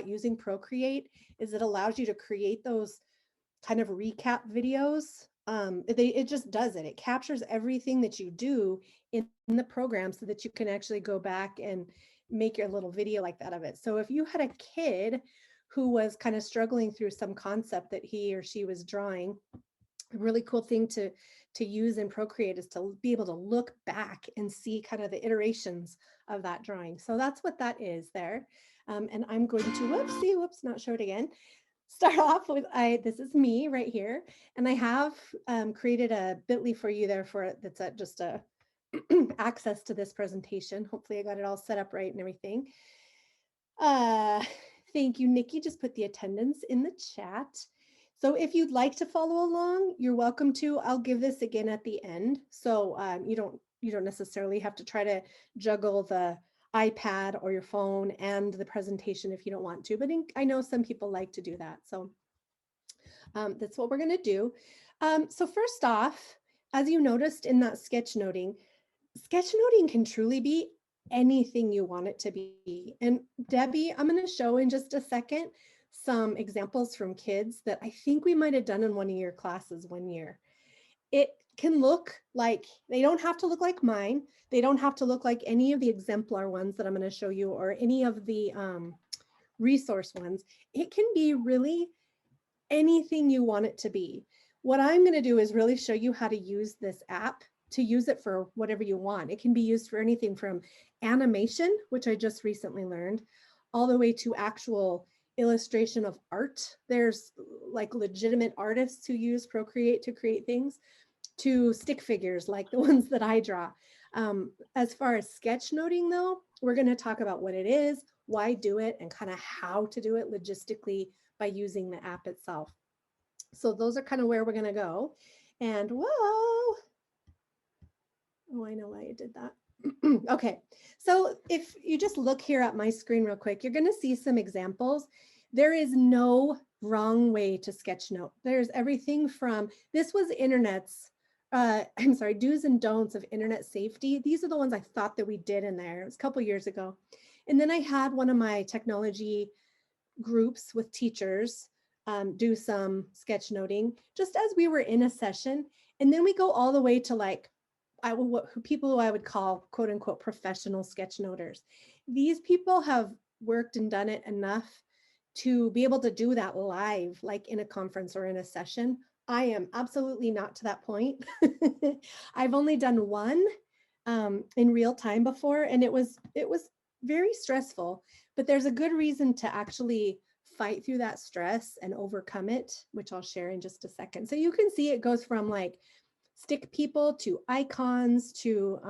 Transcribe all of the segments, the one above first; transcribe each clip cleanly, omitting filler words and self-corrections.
about using Procreate is it allows you to create those kind of recap videos. It just does it. It captures everything that you do in the program so that you can actually go back and make your little video like that of it. So if you had a kid who was kind of struggling through some concept that he or she was drawing, a really cool thing to use in Procreate is to be able to look back and see kind of the iterations of that drawing. So that's what that is there. And I'm going to, whoops, not show it again. Start off with, this is me right here. And I have created a bit.ly for you there for it. That's just a access to this presentation. Hopefully I got it all set up right and everything. Thank you, Nikki. Just put the attendance in the chat. So if you'd like to follow along, you're welcome to. I'll give this again at the end. So you don't necessarily have to try to juggle the iPad or your phone and the presentation if you don't want to, but I know some people like to do that. So that's what we're going to do. So first off, as you noticed in that sketchnoting can truly be anything you want it to be. And Debbie, I'm going to show in just a second some examples from kids that I think we might have done in one of your classes one year. It can look like, they don't have to look like mine. They don't have to look like any of the exemplar ones that I'm going to show you or any of the resource ones. It can be really anything you want it to be. What I'm going to do is really show you how to use this app to use it for whatever you want. It can be used for anything from animation, which I just recently learned, all the way to actual illustration of art. There's like legitimate artists who use Procreate to create things, to stick figures like the ones that I draw. As far as sketchnoting though, we're going to talk about what it is, why do it, and kind of how to do it logistically by using the app itself. So those are kind of where we're going to go. And whoa, oh, I know why I did that. Okay, so if you just look here at my screen real quick, you're going to see some examples. There is no wrong way to sketchnote. There's everything from, this was internet's, I'm sorry, do's and don'ts of internet safety. These are the ones I thought that we did in there. It was a couple years ago. And then I had one of my technology groups with teachers do some sketchnoting just as we were in a session. And then we go all the way to like, people who I would call quote unquote professional sketchnoters. These people have worked and done it enough to be able to do that live, like in a conference or in a session. I am absolutely not to that point. I've only done one in real time before, and it was very stressful, but there's a good reason to actually fight through that stress and overcome it, which I'll share in just a second. So you can see it goes from like stick people to icons to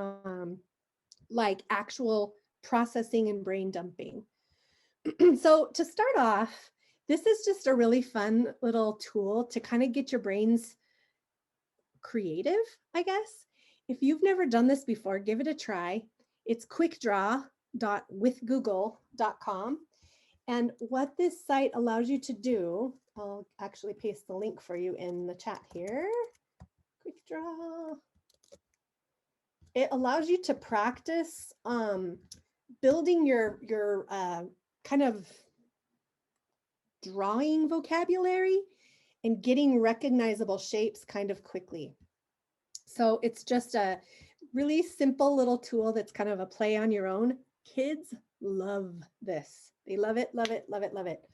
like actual processing and brain dumping. So to start off, this is just a really fun little tool to kind of get your brains creative, I guess. If you've never done this before, give it a try. It's quickdraw.withgoogle.com. And what this site allows you to do, I'll actually paste the link for you in the chat here. Quickdraw. It allows you to practice building your kind of drawing vocabulary and getting recognizable shapes kind of quickly. So it's just a really simple little tool that's kind of a play on your own. Kids love this. They love it, love it, love it, love it.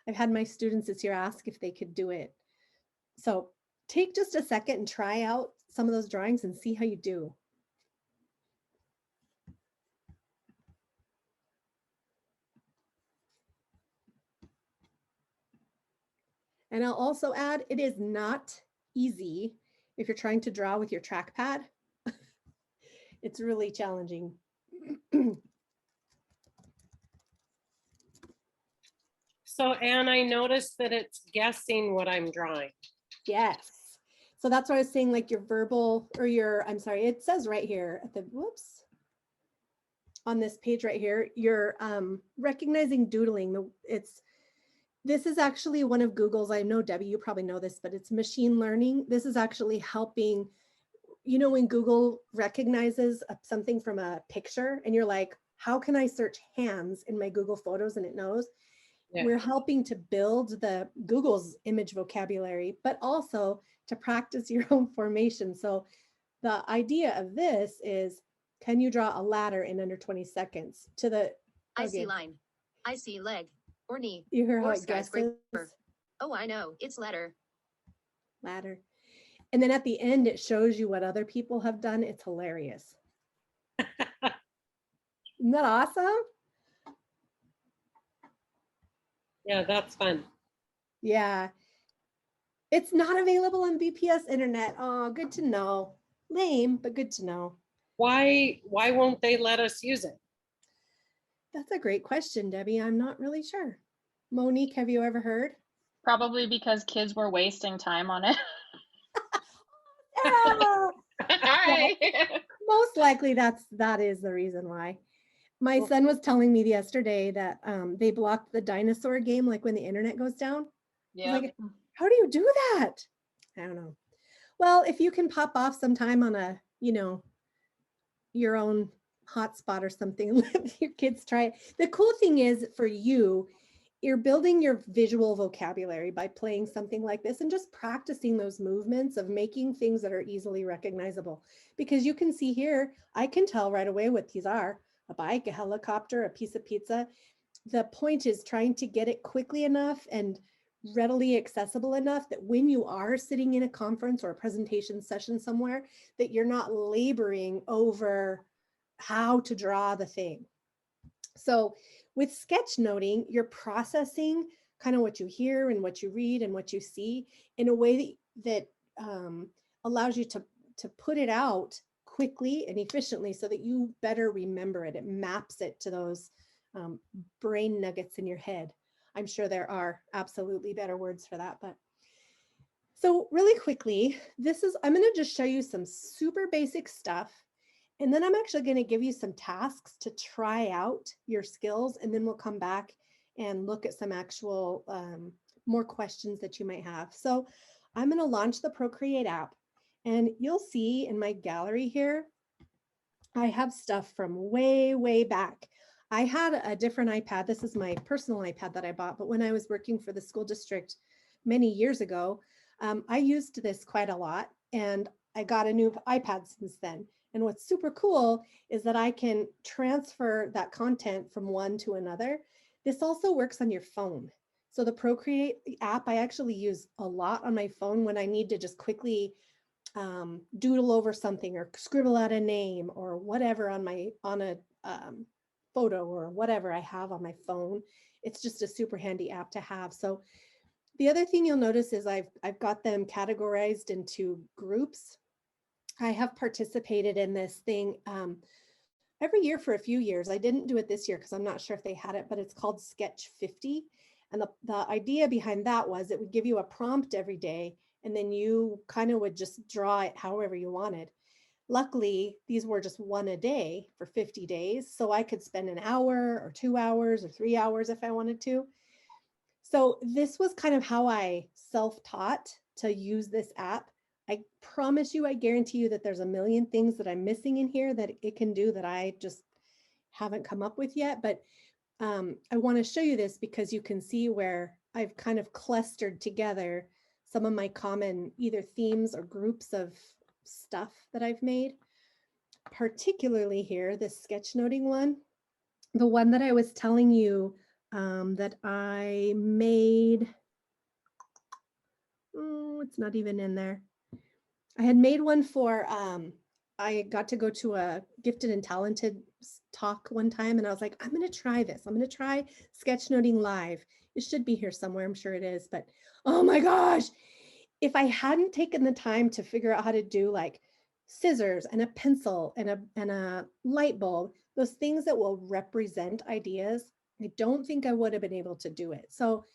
I've had my students this year ask if they could do it. So take just a second and try out some of those drawings and see how you do. And I'll also add, it is not easy if you're trying to draw with your trackpad. It's really challenging. So, Anne, I noticed that it's guessing what I'm drawing. Yes. So that's what I was saying, like your verbal or your, I'm sorry, it says right here at the, whoops, on this page right here, you're recognizing doodling. This is actually one of Google's, I know Debbie, you probably know this, but it's machine learning. This is actually helping, you know, when Google recognizes something from a picture and you're like, how can I search hands in my Google Photos and it knows? Yeah. we're helping to build the Google's image vocabulary, but also to practice your own formation. So the idea of this is, can you draw a ladder in under 20 seconds to the, I see okay, line. I see leg or knee you hear how or it guesses? skyscraper. Oh, I know. It's ladder. Ladder. And then at the end, it shows you what other people have done. It's hilarious. Isn't that awesome? Yeah, that's fun. Yeah. It's not available on BPS internet. Oh, good to know. Lame, but good to know. Why won't they let us use it? That's a great question, Debbie. I'm not really sure. Monique, have you ever heard? Probably because kids were wasting time on it. Yeah. Hi. Most likely that is the reason why. My son was telling me yesterday that they blocked the dinosaur game, like when the internet goes down. Yeah. Like, how do you do that? I don't know. Well, if you can pop off sometime on a, your own hotspot or something and let your kids try it. The cool thing is for you, you're building your visual vocabulary by playing something like this and just practicing those movements of making things that are easily recognizable. Because you can see here, I can tell right away what these are: a bike, a helicopter, a piece of pizza. The point is trying to get it quickly enough and readily accessible enough that when you are sitting in a conference or a presentation session somewhere, that you're not laboring over how to draw the thing. So with sketchnoting, you're processing kind of what you hear and what you read and what you see in a way that allows you to put it out quickly and efficiently so that you better remember it. It maps it to those brain nuggets in your head. I'm sure there are absolutely better words for that, but so really quickly, I'm going to just show you some super basic stuff. And then I'm actually going to give you some tasks to try out your skills. And then we'll come back and look at some actual more questions that you might have. So I'm going to launch the Procreate app. And you'll see in my gallery here, I have stuff from way, way back. I had a different iPad. This is my personal iPad that I bought. But when I was working for the school district many years ago, I used this quite a lot. And I got a new iPad since then. And what's super cool is that I can transfer that content from one to another. This also works on your phone. So the Procreate app, I actually use a lot on my phone when I need to just quickly doodle over something or scribble out a name or whatever on a photo or whatever I have on my phone. It's just a super handy app to have. So the other thing you'll notice is I've got them categorized into groups. I have participated in this thing every year for a few years. I didn't do it this year because I'm not sure if they had it, but it's called Sketch 50. And the idea behind that was it would give you a prompt every day, and then you kind of would just draw it however you wanted. Luckily, these were just one a day for 50 days. So I could spend an hour or 2 hours or 3 hours if I wanted to. So this was kind of how I self-taught to use this app. I promise you, I guarantee you that there's a million things that I'm missing in here that it can do that I just haven't come up with yet. But I want to show you this because you can see where I've kind of clustered together some of my common either themes or groups of stuff that I've made. Particularly here, this sketchnoting one, the one that I was telling you that I made. Oh, it's not even in there. I had made one for, I got to go to a gifted and talented talk one time, and I was like, I'm going to try this. I'm going to try sketchnoting live. It should be here somewhere. I'm sure it is, but oh my gosh, if I hadn't taken the time to figure out how to do like scissors and a pencil and a light bulb, those things that will represent ideas, I don't think I would have been able to do it. So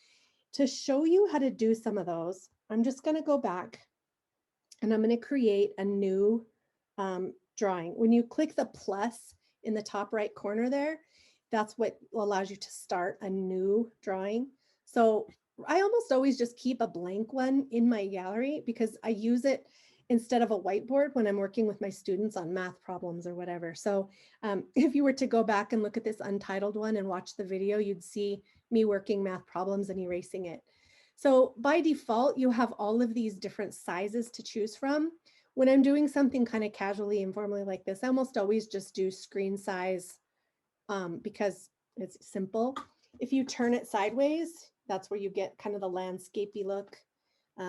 to show you how to do some of those, I'm just going to go back and I'm going to create a new drawing. When you click the plus in the top right corner there, that's what allows you to start a new drawing. So I almost always just keep a blank one in my gallery because I use it instead of a whiteboard when I'm working with my students on math problems or whatever. So if you were to go back and look at this untitled one and watch the video, you'd see me working math problems and erasing it. So by default, you have all of these different sizes to choose from. When I'm doing something kind of casually, informally like this, I almost always just do screen size because it's simple. If you turn it sideways, that's where you get kind of the landscapey look.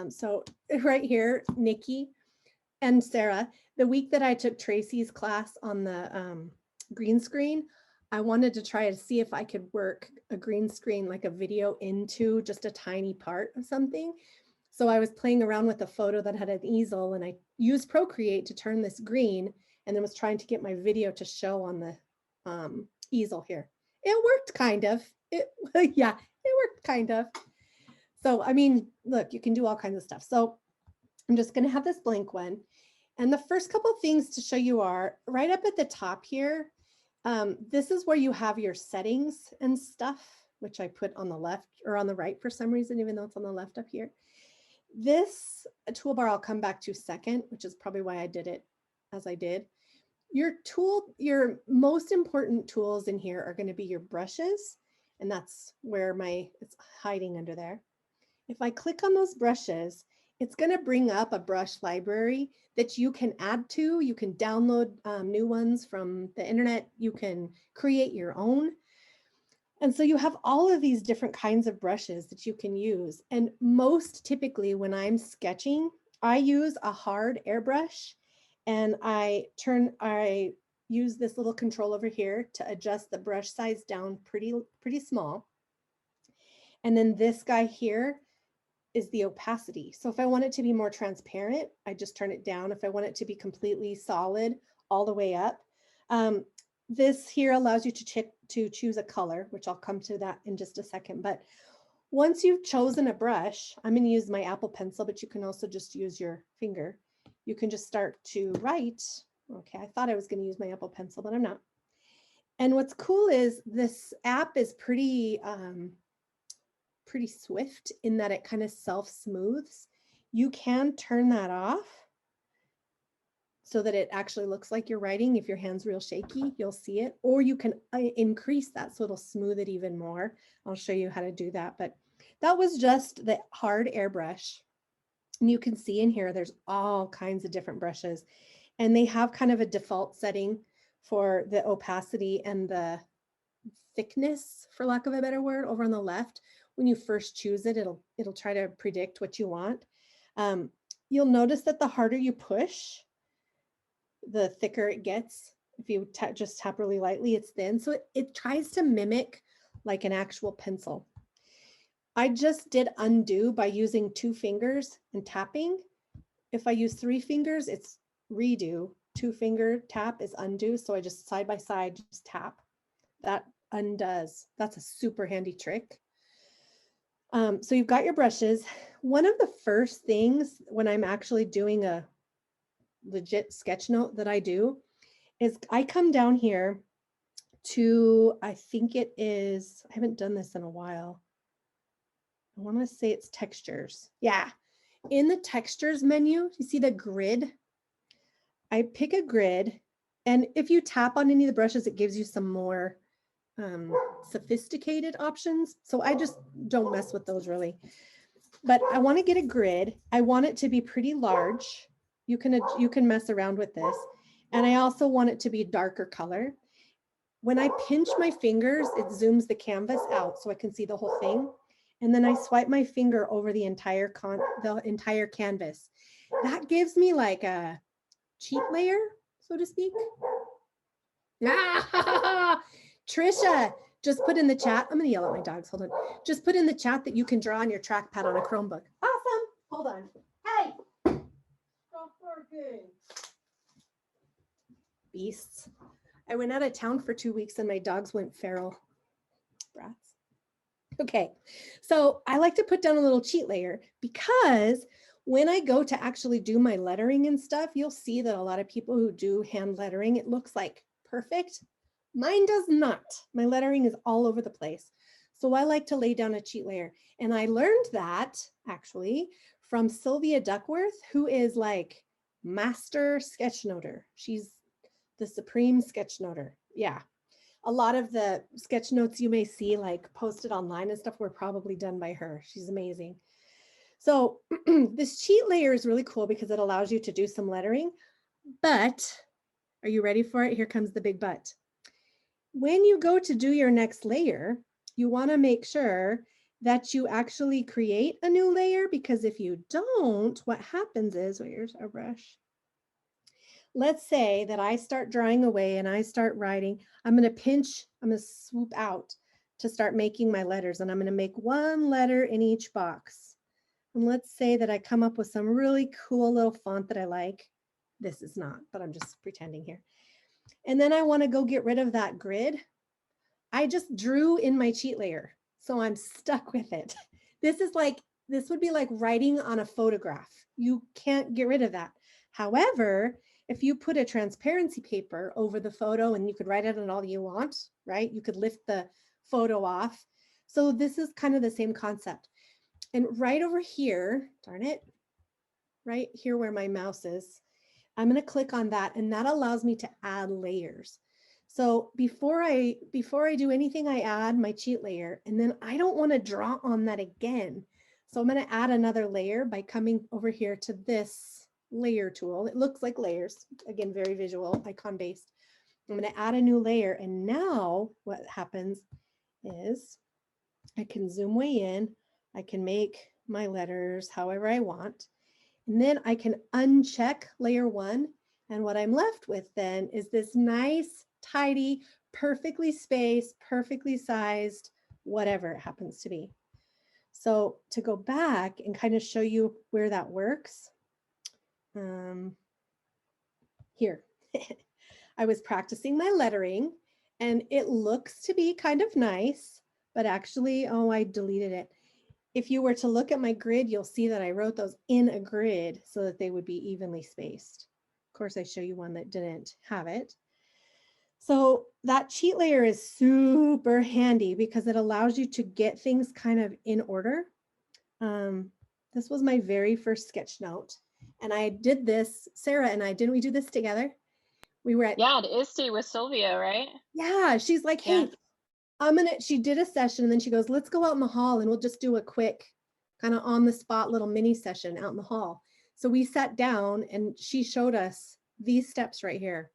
So right here, Nikki and Sarah, the week that I took Tracy's class on the green screen, I wanted to try to see if I could work a green screen, like a video, into just a tiny part of something. So I was playing around with a photo that had an easel, and I used Procreate to turn this green, and then was trying to get my video to show on the easel here. It worked kind of. Yeah, it worked kind of. So, I mean, look, you can do all kinds of stuff. So I'm just going to have this blank one. And the first couple of things to show you are right up at the top here. This is where you have your settings and stuff, which I put on the left or on the right for some reason, even though it's on the left up here. This toolbar I'll come back to second, which is probably why I did it as I did. Your most important tools in here are going to be your brushes, and that's where it's hiding under there. If I click on those brushes, it's going to bring up a brush library that you can add to. You can download new ones from the internet. You can create your own. And so you have all of these different kinds of brushes that you can use. And most typically when I'm sketching, I use a hard airbrush, and I use this little control over here to adjust the brush size down pretty small. And then this guy here is the opacity. So if I want it to be more transparent, I just turn it down. If I want it to be completely solid all the way up, this here allows you to choose a color, which I'll come to that in just a second. But once you've chosen a brush, I'm going to use my Apple Pencil, but you can also just use your finger. You can just start to write. Okay, I thought I was going to use my Apple Pencil, but I'm not. And what's cool is this app is pretty swift in that it kind of self-smooths. You can turn that off so that it actually looks like you're writing. If your hand's real shaky, you'll see it. Or you can increase that so it'll smooth it even more. I'll show you how to do that. But that was just the hard airbrush. And you can see in here, there's all kinds of different brushes. And they have kind of a default setting for the opacity and the thickness, for lack of a better word, over on the left. When you first choose it, it'll try to predict what you want. You'll notice that the harder you push, the thicker it gets. If you just tap really lightly, it's thin. So it tries to mimic like an actual pencil. I just did undo by using 2 fingers and tapping. If I use 3 fingers, it's redo. 2-finger tap is undo. So I just side by side, just tap. That undoes. That's a super handy trick. So you've got your brushes. One of the first things when I'm actually doing a legit sketch note that I do is I come down here to, I think it is, I haven't done this in a while. I want to say it's textures. Yeah. In the textures menu, you see the grid? I pick a grid, and if you tap on any of the brushes, it gives you some more sophisticated options. So I just don't mess with those really. But I want to get a grid. I want it to be pretty large. You can mess around with this. And I also want it to be a darker color. When I pinch my fingers, it zooms the canvas out so I can see the whole thing. And then I swipe my finger over the entire canvas. That gives me like a cheat layer, so to speak. Ah, Trisha just put in the chat. I'm going to yell at my dogs. Hold on. Just put in the chat that you can draw on your trackpad on a Chromebook. Awesome. Hold on. Hey. Stop barking. Beasts. I went out of town for 2 weeks and my dogs went feral. Brats. Okay. So I like to put down a little cheat layer because when I go to actually do my lettering and stuff, you'll see that a lot of people who do hand lettering, it looks like perfect. Mine does not. My lettering is all over the place. So I like to lay down a cheat layer. And I learned that actually from Sylvia Duckworth, who is like master sketchnoter. She's the supreme sketchnoter. Yeah. a lot of the sketch notes you may see like posted online and stuff were probably done by her. She's amazing. So this cheat layer is really cool because it allows you to do some lettering, but are you ready for it? Here comes the big but. When you go to do your next layer, you want to make sure that you actually create a new layer, because if you don't, what happens is, where's our brush? Let's say that I start drawing away and I start writing. I'm going to swoop out to start making my letters, and I'm going to make one letter in each box. And let's say that I come up with some really cool little font that I like. This is not, but I'm just pretending here. And then I want to go get rid of that grid. I just drew in my cheat layer, so I'm stuck with it. This would be like writing on a photograph. You can't get rid of that. However, if you put a transparency paper over the photo, and you could write it on all you want, right? You could lift the photo off. So this is kind of the same concept. And right over here, darn it, right here where my mouse is, I'm going to click on that, and that allows me to add layers. So before I do anything, I add my cheat layer, and then I don't want to draw on that again. So I'm going to add another layer by coming over here to this layer tool. It looks like layers, again, very visual, icon based. I'm going to add a new layer, and now what happens is I can zoom way in. I can make my letters however I want. And then I can uncheck layer 1. And what I'm left with then is this nice, tidy, perfectly spaced, perfectly sized, whatever it happens to be. So to go back and kind of show you where that works, here, I was practicing my lettering, and it looks to be kind of nice, but actually, oh, I deleted it. If you were to look at my grid, you'll see that I wrote those in a grid so that they would be evenly spaced. Of course, I show you one that didn't have it. So that cheat layer is super handy because it allows you to get things kind of in order. This was my very first sketch note, and I did this, Sarah and I, didn't we do this together? We were at, Yeah, at ISTE with Sylvia, right? yeah, she's like, hey, Yeah. she did a session, and then she goes, let's go out in the hall and we'll just do a quick kind of on the spot little mini session out in the hall. So we sat down and she showed us these steps right here.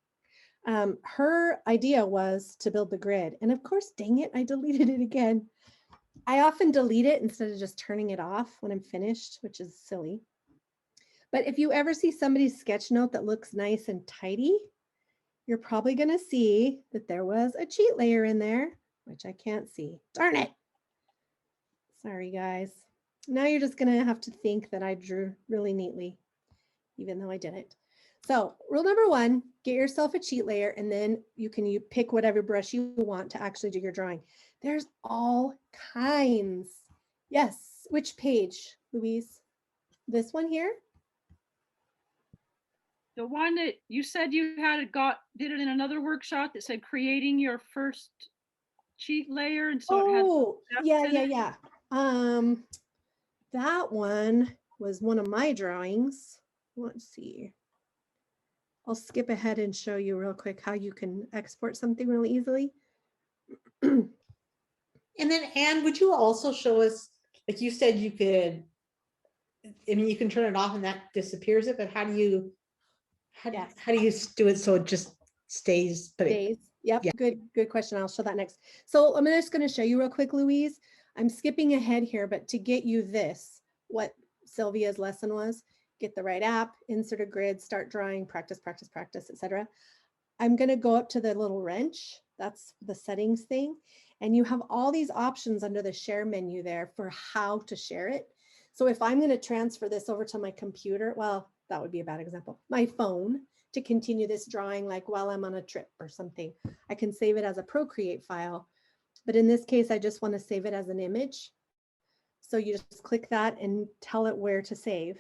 Her idea was to build the grid. And of course, dang it, I deleted it again. I often delete it instead of just turning it off when I'm finished, which is silly. But if you ever see somebody's sketch note that looks nice and tidy, you're probably going to see that there was a cheat layer in there, which I can't see. Darn it. Sorry, guys. Now you're just going to have to think that I drew really neatly, even though I didn't. So rule number 1, get yourself a cheat layer, and then you pick whatever brush you want to actually do your drawing. There's all kinds. Yes. Which page, Louise? This one here? The one that you said you did it in another workshop that said creating your first cheat layer, and so it had. Oh, yeah. That one was one of my drawings. Let's see. I'll skip ahead and show you real quick how you can export something really easily. And then, Anne, would you also show us, like you said, you could, I mean, you can turn it off and that disappears it, but how do you do it so it just stays? Yep. Yeah. Good question. I'll show that next. So I'm just going to show you real quick, Louise. I'm skipping ahead here, but to get you this, what Sylvia's lesson was, get the right app, insert a grid, start drawing, practice, etc. I'm going to go up to the little wrench. That's the settings thing. And you have all these options under the share menu there for how to share it. So if I'm going to transfer this over to my computer, well, that would be a bad example, my phone, to continue this drawing, like while I'm on a trip or something, I can save it as a Procreate file. But in this case, I just want to save it as an image. So you just click that and tell it where to save.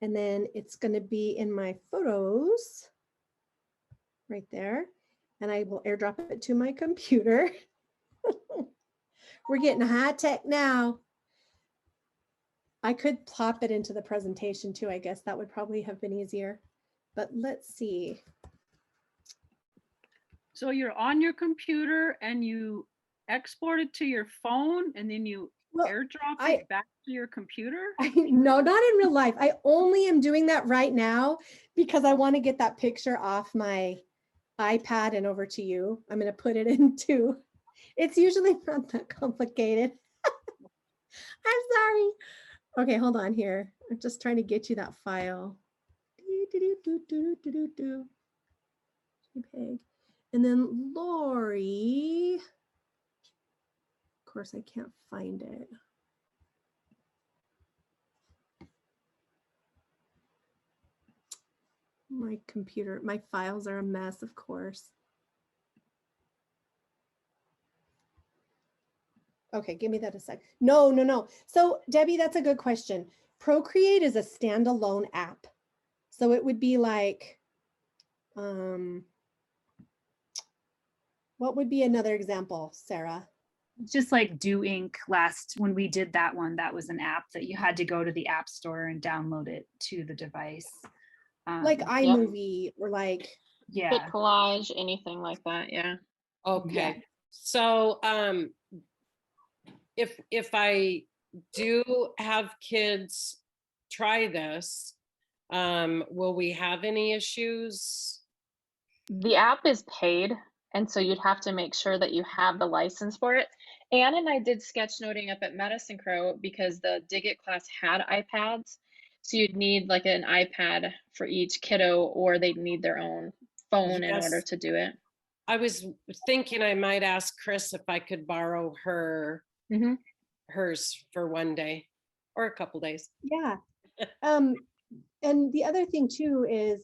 And then it's going to be in my photos right there. And I will airdrop it to my computer. We're getting high tech now. I could plop it into the presentation too. I guess that would probably have been easier. But let's see. So you're on your computer and you export it to your phone and then you Well, airdrop I- it back to your computer? No, not in real life. I only am doing that right now because I want to get that picture off my iPad and over to you. I'm going to put it into, it's usually not that complicated. I'm sorry. Okay, hold on here. I'm just trying to get you that file. JPEG. And then Lori, of course, I can't find it. My computer, my files are a mess, of course. Okay, give me that a sec. No. So Debbie, that's a good question. Procreate is a standalone app. So it would be like, what would be another example, Sarah? Just like Do Ink last, when we did that one, that was an app that you had to go to the app store and download it to the device. Like iMovie or like, Yeah. Bit collage, anything like that. Yeah. Okay. Yeah. So if I do have kids try this, will we have any issues? The app is paid, and so you'd have to make sure that you have the license for it. Anne and I did sketchnoting up at Medicine Crow because the Dig It class had iPads. So you'd need like an iPad for each kiddo, or they'd need their own phone in order Yes. to do it. I was thinking I might ask Chris if I could borrow hers for one day or a couple days. yeah. And the other thing too is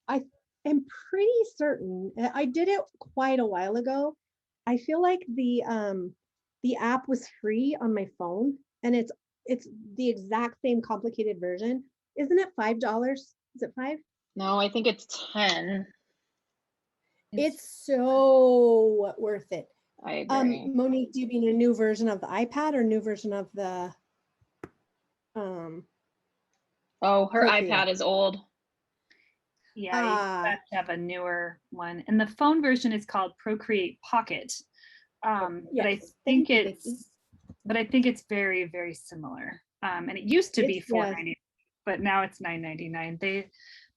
I am pretty certain, I did it quite a while ago. I feel like the app was free on my phone and it's the exact same complicated version. Isn't it $5? Is it 5? No, I think it's 10. It's so worth it. I agree. Monique, do you mean a new version of the iPad or new version of the Oh, her Procreate. iPad is old. Yeah, you Ah. have to have a newer one. And the phone version is called Procreate Pocket. But I Yes, think thank you, Vicki. it's very, very similar. And it used to be It's- yes. $4.99, but now it's $9.99.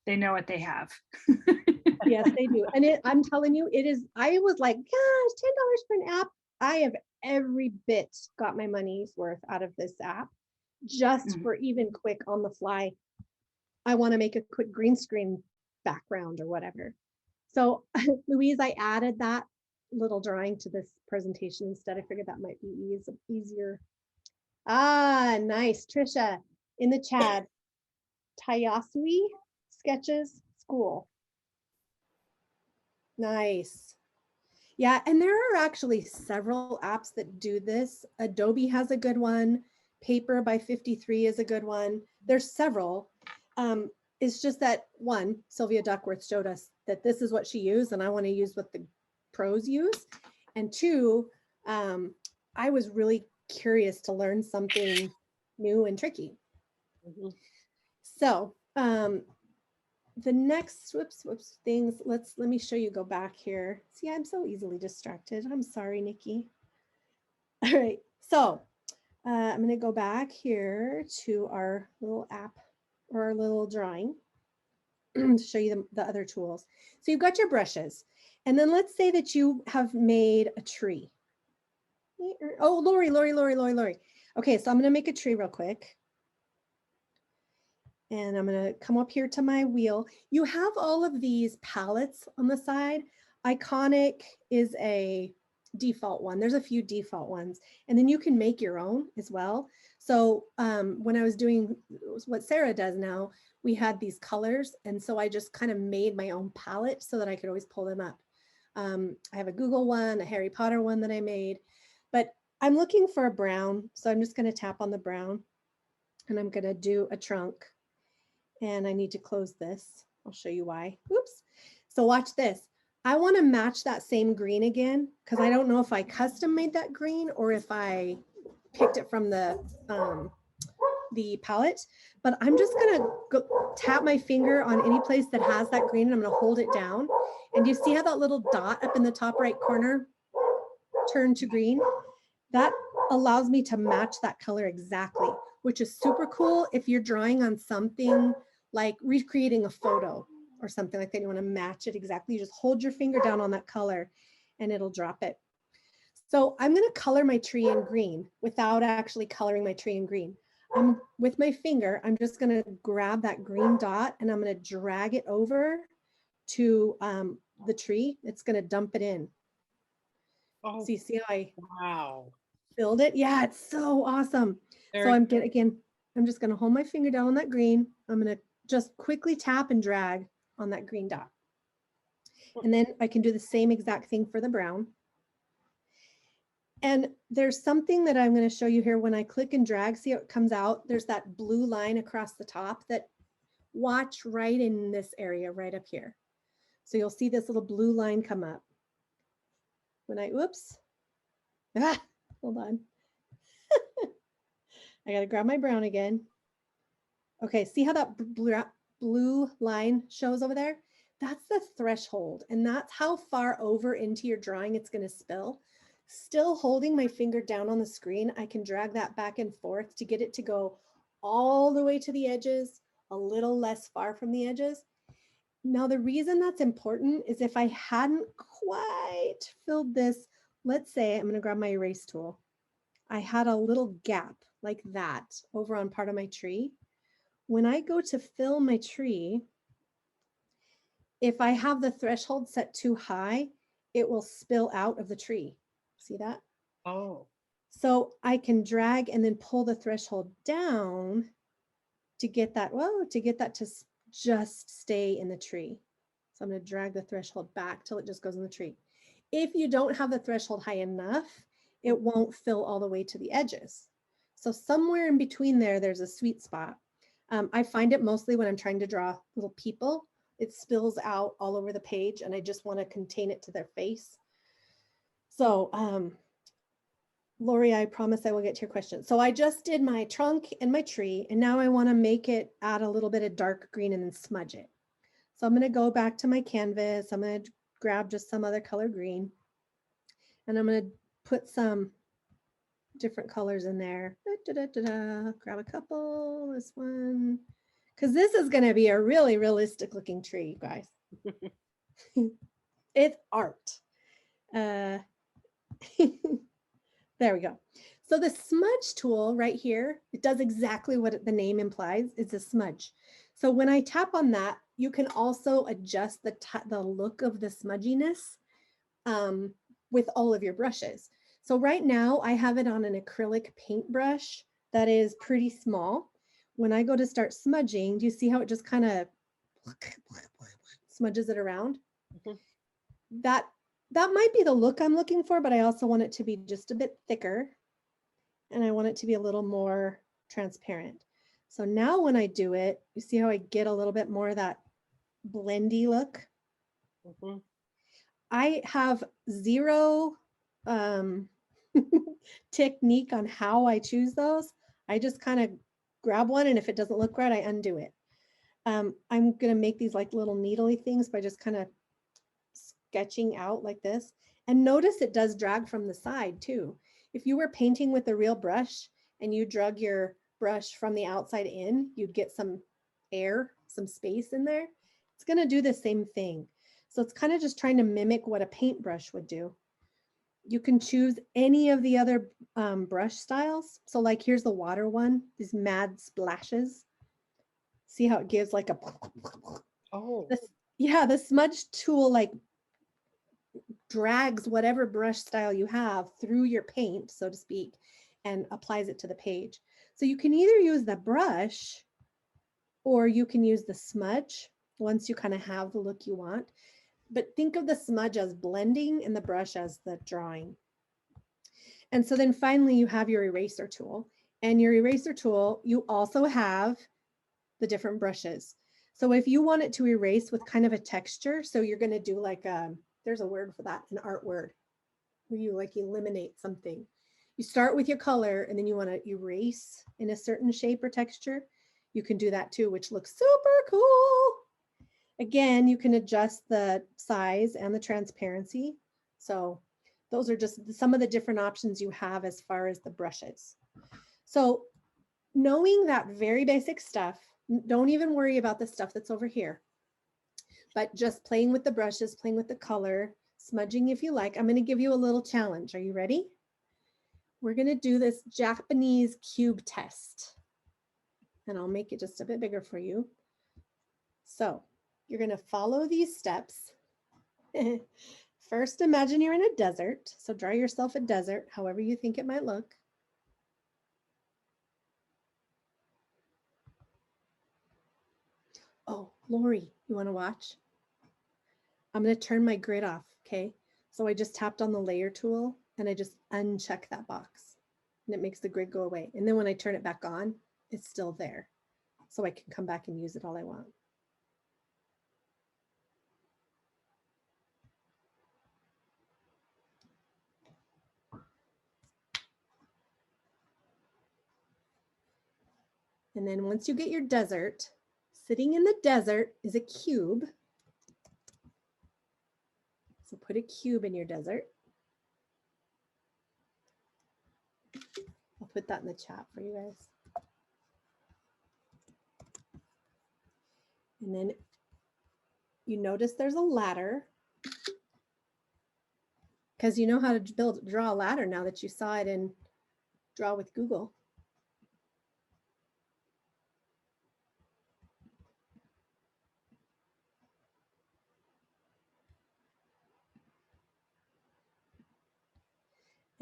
They know what they have. Yes, they do. And I'm telling you, it is, I was like, gosh, $10 for an app. I have every bit got my money's worth out of this app just Mhm. for even quick on the fly. I want to make a quick green screen background or whatever. So Louise, I added that little drawing to this presentation instead. I figured that might be easier. Ah, nice. Trisha in the chat. Tayasui Sketches School. Nice. Yeah, and there are actually several apps that do this. Adobe has a good one. Paper by 53 is a good one. There's several. It's just that one, Sylvia Duckworth showed us that this is what she used, and I want to use what the pros use. And two, I was really curious to learn something new and tricky. Mhm. So the next whoops things, let me show you, go back here. See, I'm so easily distracted. I'm sorry, Nikki. All right, so I'm going to go back here to our little app or our little drawing to show you the other tools. So you've got your brushes, and then let's say that you have made a tree. Oh, Lori. Okay, so I'm going to make a tree real quick. And I'm going to come up here to my wheel. You have all of these palettes on the side. Iconic is a default one. There's a few default ones, and then you can make your own as well. So when I was doing what Sarah does now, we had these colors, and so I just kind of made my own palette so that I could always pull them up. I have a Google one, a Harry Potter one that I made, but I'm looking for a brown, so I'm just going to tap on the brown, and I'm going to do a trunk. And I need to close this. I'll show you why. Oops. So watch this. I want to match that same green again, because I don't know if I custom made that green or if I picked it from the the palette, but I'm just gonna go tap my finger on any place that has that green, and I'm gonna hold it down. And you see how that little dot up in the top right corner turned to green? That allows me to match that color exactly, which is super cool if you're drawing on something like recreating a photo or something like that. You want to match it exactly. You just hold your finger down on that color and it'll drop it. So I'm going to color my tree in green without actually coloring my tree in green. With my finger, I'm just going to grab that green dot and I'm going to drag it over to the tree. It's going to dump it in. Oh, So you see how I wow. filled it? Yeah, it's so awesome. So Very I'm cool. again, I'm just going to hold my finger down on that green. I'm going to just quickly tap and drag on that green dot. And then I can do the same exact thing for the brown. And there's something that I'm going to show you here. When I click and drag, see how it comes out? There's that blue line across the top that watch right in this area right up here. So you'll see this little blue line come up. When I, whoops, hold on. I got to grab my brown again. Okay, see how that blue line shows over there? That's the threshold, and that's how far over into your drawing it's going to spill. Still holding my finger down on the screen, I can drag that back and forth to get it to go all the way to the edges, a little less far from the edges. Now, the reason that's important is if I hadn't quite filled this, let's say I'm going to grab my erase tool. I had a little gap like that over on part of my tree. When I go to fill my tree, if I have the threshold set too high, it will spill out of the tree. See that? Oh, So I can drag and then pull the threshold down to get that, to just stay in the tree. So I'm going to drag the threshold back till it just goes in the tree. If you don't have the threshold high enough, it won't fill all the way to the edges. So somewhere in between there, there's a sweet spot. I find it mostly when I'm trying to draw little people. It spills out all over the page and I just want to contain it to their face. So Lori, I promise I will get to your question. So I just did my trunk and my tree, and now I want to make it add a little bit of dark green and then smudge it. So I'm going to go back to my canvas. I'm going to grab just some other color green, and I'm going to put some different colors in there. Grab a couple, this one, because this is going to be a really realistic looking tree, guys. It's art. There we go. So the smudge tool right here, it does exactly what the name implies. It's a smudge. So when I tap on that, you can also adjust the look of the smudginess with all of your brushes. So right now I have it on an acrylic paintbrush that is pretty small. When I go to start smudging, do you see how it just kind of smudges it around? Mm-hmm. That might be the look I'm looking for, but I also want it to be just a bit thicker and I want it to be a little more transparent. So now when I do it, you see how I get a little bit more of that blendy look? Mm-hmm. I have zero technique on how I choose those. I just kind of grab one, and if it doesn't look right, I undo it. I'm going to make these like little needly things by just kind of sketching out like this. And notice it does drag from the side too. If you were painting with a real brush and you drug your brush from the outside in, you'd get some air, some space in there. It's going to do the same thing. So it's kind of just trying to mimic what a paintbrush would do. You can choose any of the other brush styles. So like here's the water one, these mad splashes. See how it gives like a, oh, yeah, the smudge tool like drags whatever brush style you have through your paint, so to speak, and applies it to the page. So you can either use the brush or you can use the smudge once you kind of have the look you want. But think of the smudge as blending and the brush as the drawing. And so then finally you have your eraser tool. And your eraser tool, you also have the different brushes. So if you want it to erase with kind of a texture, so you're going to do like there's a word for that, an art word, where you like eliminate something. you start with your color and then you want to erase in a certain shape or texture, you can do that too, which looks super cool. Again, you can adjust the size and the transparency. So those are just some of the different options you have as far as the brushes. So knowing that very basic stuff, don't even worry about the stuff that's over here, but just playing with the brushes, playing with the color, smudging if you like. I'm going to give you a little challenge. Are you ready? We're going to do this Japanese cube test. And I'll make it just a bit bigger for you. So you're going to follow these steps. First, imagine you're in a desert. So draw yourself a desert, however you think it might look. Oh, Lori, you want to watch? I'm going to turn my grid off, okay? So I just tapped on the layer tool and I just uncheck that box and it makes the grid go away. And then when I turn it back on, it's still there. So I can come back and use it all I want. And then once you get your desert, sitting in the desert is a cube. So put a cube in your desert. I'll put that in the chat for you guys. And then you notice there's a ladder because you know how to draw a ladder now that you saw it in Draw with Google.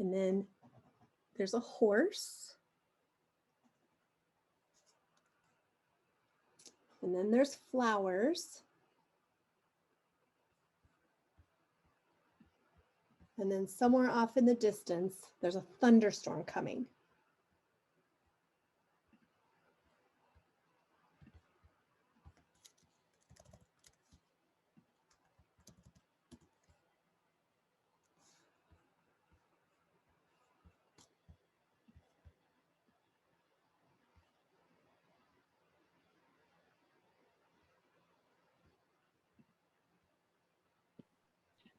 And then there's a horse. And then there's flowers. And then somewhere off in the distance, there's a thunderstorm coming.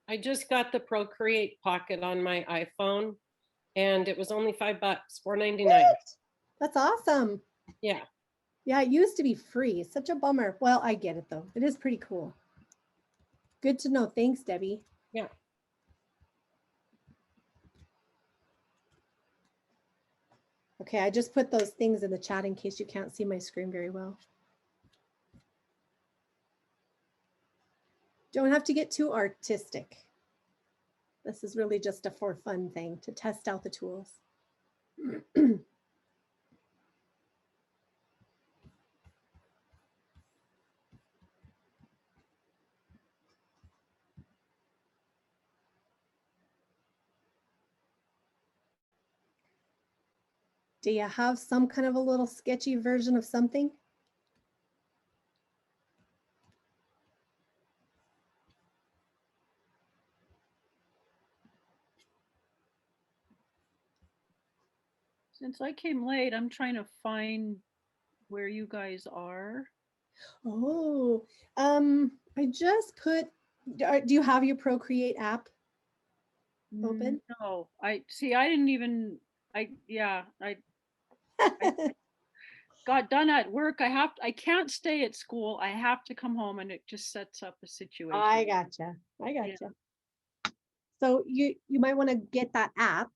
I just got the Procreate Pocket on my iPhone and it was only $5, $4.99. What? That's awesome. Yeah. Yeah, it used to be free. Such a bummer. Well, I get it though. It is pretty cool. Good to know. Thanks, Debbie. Yeah. Okay, I just put those things in the chat in case you can't see my screen very well. Don't have to get too artistic. This is really just a for fun thing to test out the tools. Do you have some kind of a little sketchy version of something? Since I came late, I'm trying to find where you guys are. Oh, I just put, do you have your Procreate app open? No, I didn't even, I got done at work. I can't stay at school. I have to come home and it just sets up a situation. I gotcha. I gotcha. So you might want to get that app.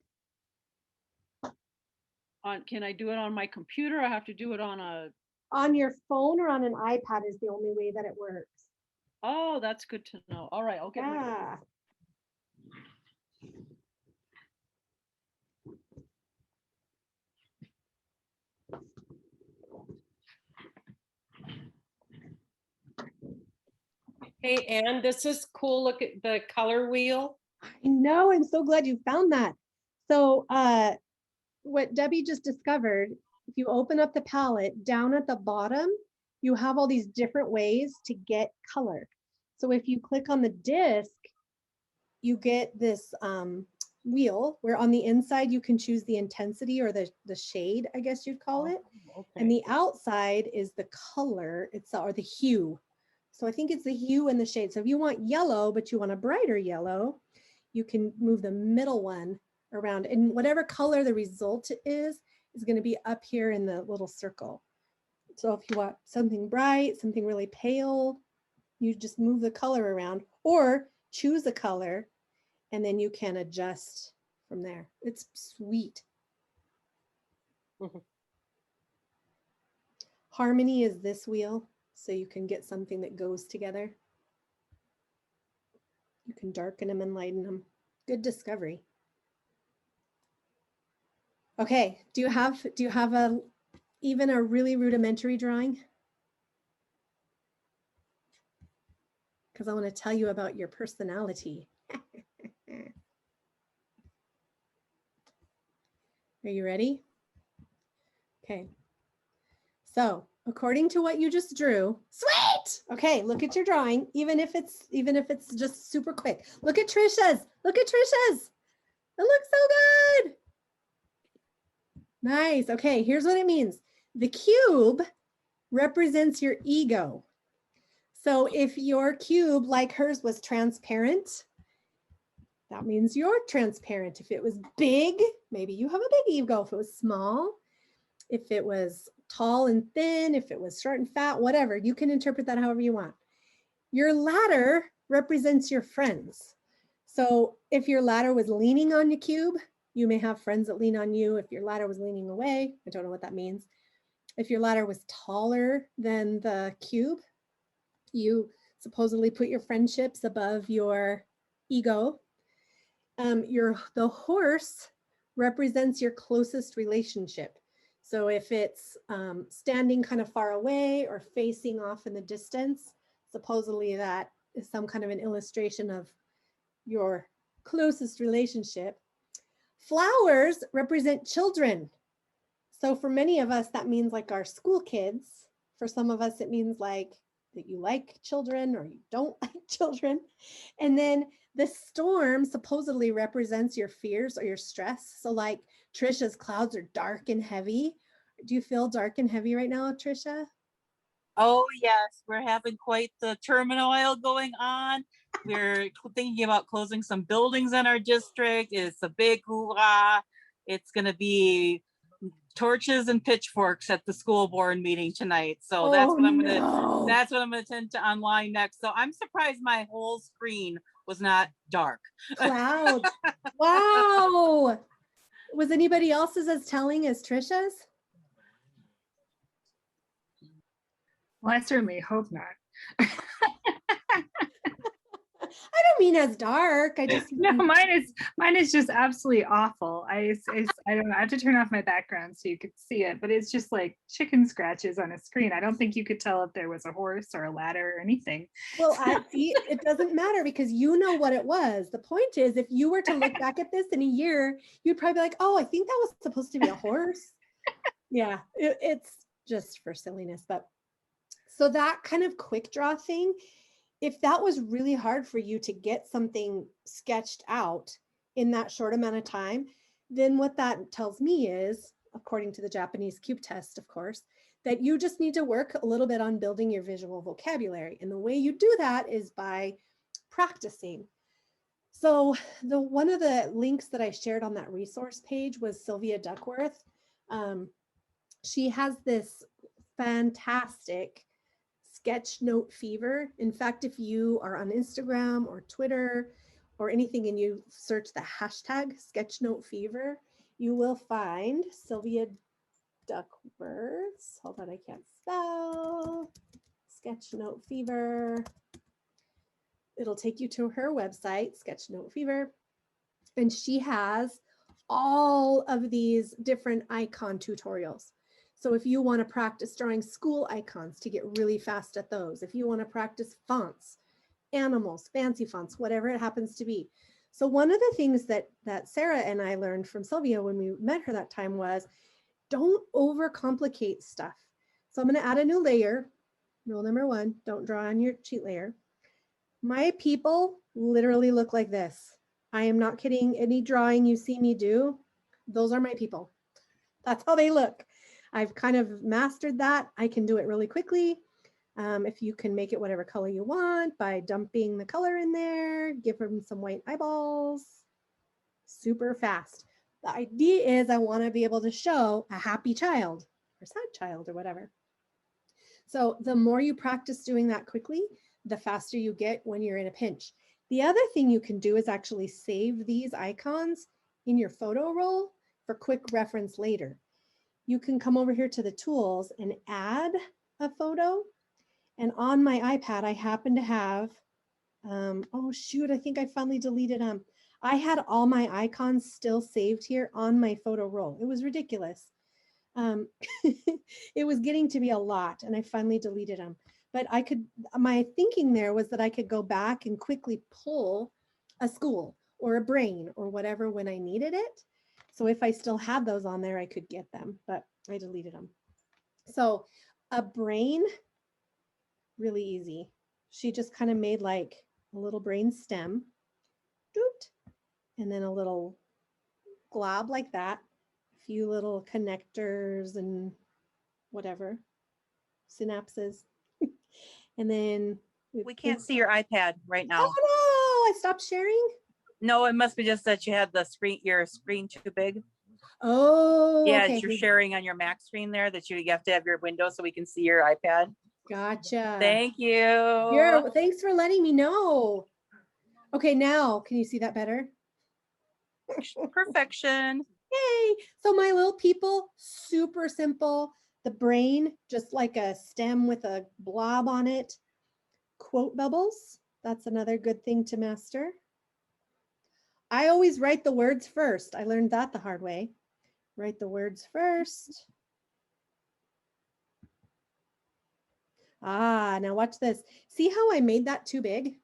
Can I do it on my computer? I have to do it On your phone or on an iPad is the only way that it works. Oh, that's good to know. All right, I'll get Yeah. Hey, Anne, this is cool. Look at the color wheel. I know. I'm so glad you found that. So what Debbie just discovered, if you open up the palette, down at the bottom, you have all these different ways to get color. So if you click on the disc, you get this wheel where on the inside you can choose the intensity or the shade, I guess you'd call it. And the outside is the color itself or the hue. So I think it's the hue and the shade. So if you want yellow, but you want a brighter yellow, you can move the middle one around, and whatever color the result is going to be up here in the little circle. So if you want something bright, something really pale, you just move the color around or choose a color and then you can adjust from there. It's sweet. Mhm. Harmony is this wheel, so you can get something that goes together. You can darken them and lighten them. Good discovery. Okay, do you have even a really rudimentary drawing? Because I want to tell you about your personality. Are you ready? Okay. So according to what you just drew, sweet. Okay, look at your drawing, even if it's just super quick. Look at Trisha's. Look at Trisha's. It looks so good. Nice. Okay, here's what it means. The cube represents your ego. So if your cube, like hers, was transparent, that means you're transparent. If it was big, maybe you have a big ego. If it was small, if it was tall and thin, if it was short and fat, whatever, you can interpret that however you want. Your ladder represents your friends. So if your ladder was leaning on your cube, you may have friends that lean on you. If your ladder was leaning away, I don't know what that means. If your ladder was taller than the cube, you supposedly put your friendships above your ego. The horse represents your closest relationship. So if it's standing kind of far away or facing off in the distance, supposedly that is some kind of an illustration of your closest relationship. Flowers represent children. So for many of us, that means like our school kids. For some of us, it means like that you like children or you don't like children. And then the storm supposedly represents your fears or your stress. So like Trisha's clouds are dark and heavy. Do you feel dark and heavy right now, Trisha? Oh yes, we're having quite the turmoil going on. We're thinking about closing some buildings in our district. It's a big hoorah. It's going to be torches and pitchforks at the school board meeting tonight. So that's what I'm going to attend to online next. So I'm surprised my whole screen was not dark. Clouds. Wow. Was anybody else's as telling as Trisha's? Well, I certainly hope not. I don't mean as dark. I just No, mean, mine is just absolutely awful. I don't know. I have to turn off my background so you could see it, but it's just like chicken scratches on a screen. I don't think you could tell if there was a horse or a ladder or anything. well, I see it doesn't matter because you know what it was. The point is, if you were to look back at this in a year, you'd probably be like, oh, I think that was supposed to be a horse. Yeah, it's just for silliness. But so that kind of quick draw thing, if that was really hard for you to get something sketched out in that short amount of time, then what that tells me is, according to the Japanese cube test, of course, that you just need to work a little bit on building your visual vocabulary. And the way you do that is by practicing. So one of the links that I shared on that resource page was Sylvia Duckworth. She has this fantastic Sketchnote Fever. In fact, if you are on Instagram or Twitter or anything and you search the hashtag Sketchnote Fever, you will find Sylvia Duckworth. Hold on, I can't spell. Sketchnote Fever. It'll take you to her website, Sketchnote Fever. And she has all of these different icon tutorials. So if you want to practice drawing school icons to get really fast at those, if you want to practice fonts, animals, fancy fonts, whatever it happens to be. So one of the things that Sarah and I learned from Sylvia when we met her that time was don't overcomplicate stuff. So I'm going to add a new layer. Rule number 1, don't draw on your cheat layer. My people literally look like this. I am not kidding. Any drawing you see me do, those are my people. That's how they look. I've kind of mastered that. I can do it really quickly. If you can make it whatever color you want by dumping the color in there, give them some white eyeballs, super fast. The idea is I want to be able to show a happy child or sad child or whatever. So the more you practice doing that quickly, the faster you get when you're in a pinch. The other thing you can do is actually save these icons in your photo roll for quick reference later. You can come over here to the tools and add a photo. And on my iPad, I happen to have, oh shoot, I think I finally deleted them. I had all my icons still saved here on my photo roll. It was ridiculous. It was getting to be a lot and I finally deleted them. But I could, my thinking there was that I could go back and quickly pull a school or a brain or whatever when I needed it. So if I still had those on there, I could get them, but I deleted them. So a brain, really easy. She just kind of made like a little brain stem, and then a little glob like that, a few little connectors and whatever, synapses. And then We can't see your iPad right now. Oh no, I stopped sharing. No, it must be just that you had the screen, your screen too big. Oh, Yeah, okay. you're sharing on your Mac screen there that you have to have your window so we can see your iPad. Gotcha. Thank you. Thanks for letting me know. Okay, now can you see that better? Perfection. Yay. So my little people, super simple. The brain, just like a stem with a blob on it. Quote bubbles. That's another good thing to master. I always write the words first. I learned that the hard way. Write the words first. Now watch this. See how I made that too big?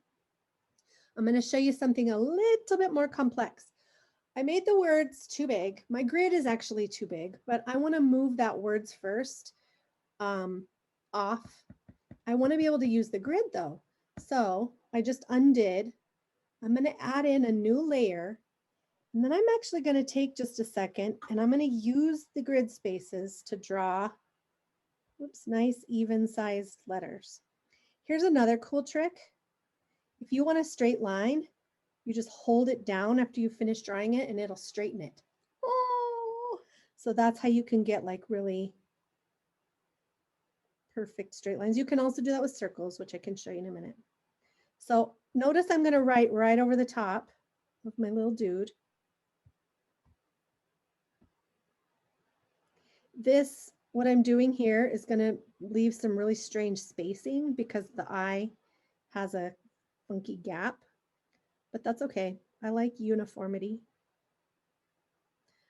I'm going to show you something a little bit more complex. I made the words too big. My grid is actually too big, but I want to move that words first off. I want to be able to use the grid though. So I just undid. I'm going to add in a new layer. And then I'm actually going to take just a second and I'm going to use the grid spaces to draw, nice even sized letters. Here's another cool trick. If you want a straight line, you just hold it down after you finish drawing it and it'll straighten it. Oh, so that's how you can get like really perfect straight lines. You can also do that with circles, which I can show you in a minute. So notice I'm going to write right over the top of my little dude. This, what I'm doing here is going to leave some really strange spacing because the eye has a funky gap, but that's okay. I like uniformity.